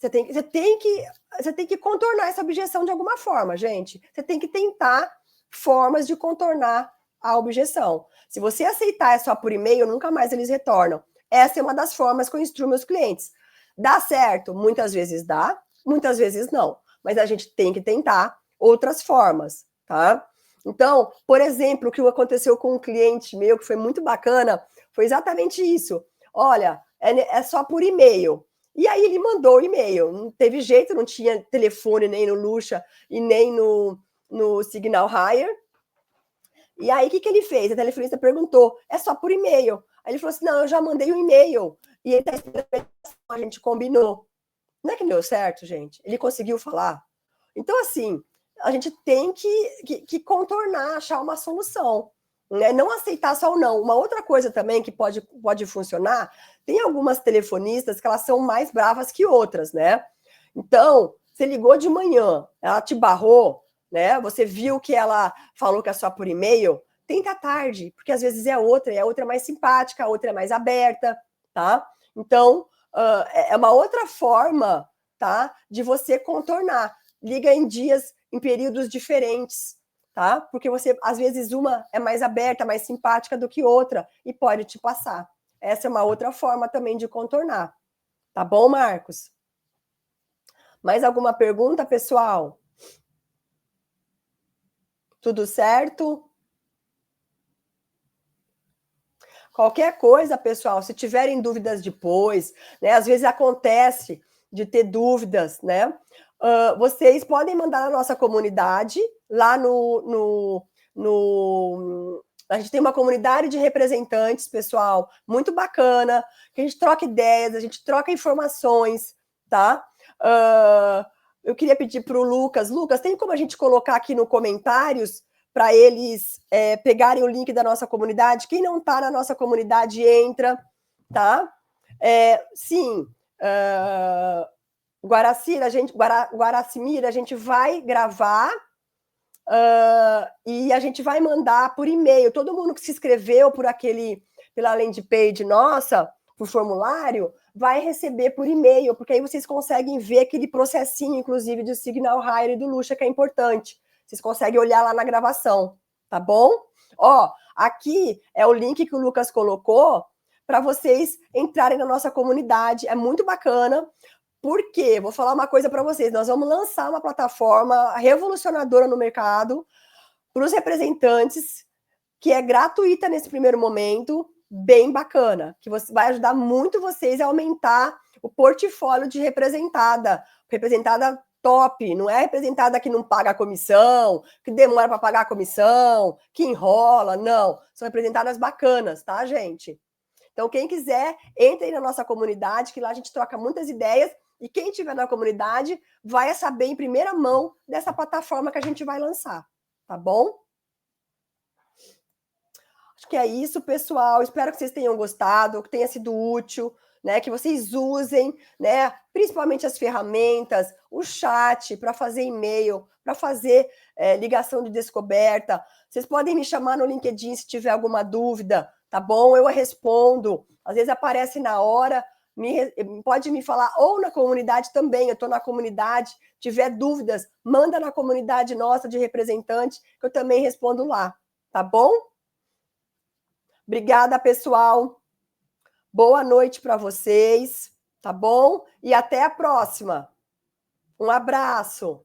Você tem que contornar essa objeção de alguma forma, gente. Você tem que tentar formas de contornar a objeção. Se você aceitar só por e-mail, nunca mais eles retornam. Essa é uma das formas que eu instruo meus clientes. Dá certo? Muitas vezes dá, muitas vezes não. Mas a gente tem que tentar outras formas, tá? Então, por exemplo, o que aconteceu com um cliente meu, que foi muito bacana, foi exatamente isso. Olha, é só por e-mail. E aí ele mandou o e-mail. Não teve jeito, não tinha telefone nem no Luxa e nem no Signal Hire. E aí, o que ele fez? A telefonista perguntou, é só por e-mail. Aí ele falou assim, não, eu já mandei um e-mail. E ele tá esperando, a gente combinou. Não é que deu certo, gente? Ele conseguiu falar. Então, assim, a gente tem que contornar, achar uma solução. Né? Não aceitar só o não. Uma outra coisa também que pode funcionar, tem algumas telefonistas que elas são mais bravas que outras, né? Então, você ligou de manhã, ela te barrou, né? Você viu que ela falou que é só por e-mail, tenta à tarde, porque às vezes é outra, e a outra é mais simpática, a outra é mais aberta, tá? Então, é uma outra forma, tá? De você contornar. Liga em dias, em períodos diferentes, tá? Porque você, às vezes, uma é mais aberta, mais simpática do que outra e pode te passar. Essa é uma outra forma também de contornar. Tá bom, Marcos? Mais alguma pergunta, pessoal? Tudo certo? Qualquer coisa, pessoal, se tiverem dúvidas depois, né? Às vezes acontece de ter dúvidas, né? Vocês podem mandar na nossa comunidade, lá a gente tem uma comunidade de representantes, pessoal, muito bacana, que a gente troca ideias, a gente troca informações, tá? Eu queria pedir para o Lucas, tem como a gente colocar aqui no comentários para eles pegarem o link da nossa comunidade? Quem não está na nossa comunidade, entra, tá? Sim, Guaracimira, a gente vai gravar e a gente vai mandar por e-mail. Todo mundo que se inscreveu pela landing page nossa, por formulário, vai receber por e-mail, porque aí vocês conseguem ver aquele processinho, inclusive, do Signal Hire e do Lucha, que é importante. Vocês conseguem olhar lá na gravação, tá bom? Ó, aqui é o link que o Lucas colocou para vocês entrarem na nossa comunidade. É muito bacana. Por quê? Vou falar uma coisa para vocês. Nós vamos lançar uma plataforma revolucionadora no mercado para os representantes, que é gratuita nesse primeiro momento, bem bacana, que vai ajudar muito vocês a aumentar o portfólio de representada top, não é representada que não paga a comissão, que demora para pagar a comissão, que enrola, não. São representadas bacanas, tá, gente? Então, quem quiser, entre aí na nossa comunidade, que lá a gente troca muitas ideias, e quem estiver na comunidade vai saber em primeira mão dessa plataforma que a gente vai lançar, tá bom? Acho que é isso, pessoal. Espero que vocês tenham gostado, que tenha sido útil, né? Que vocês usem, né? Principalmente as ferramentas, o chat para fazer e-mail, para fazer ligação de descoberta. Vocês podem me chamar no LinkedIn se tiver alguma dúvida, tá bom? Eu respondo. Às vezes aparece na hora, pode me falar, ou na comunidade também. Eu estou na comunidade. Tiver dúvidas, manda na comunidade nossa de representante, que eu também respondo lá, tá bom? Obrigada, pessoal. Boa noite para vocês, tá bom? E até a próxima. Um abraço.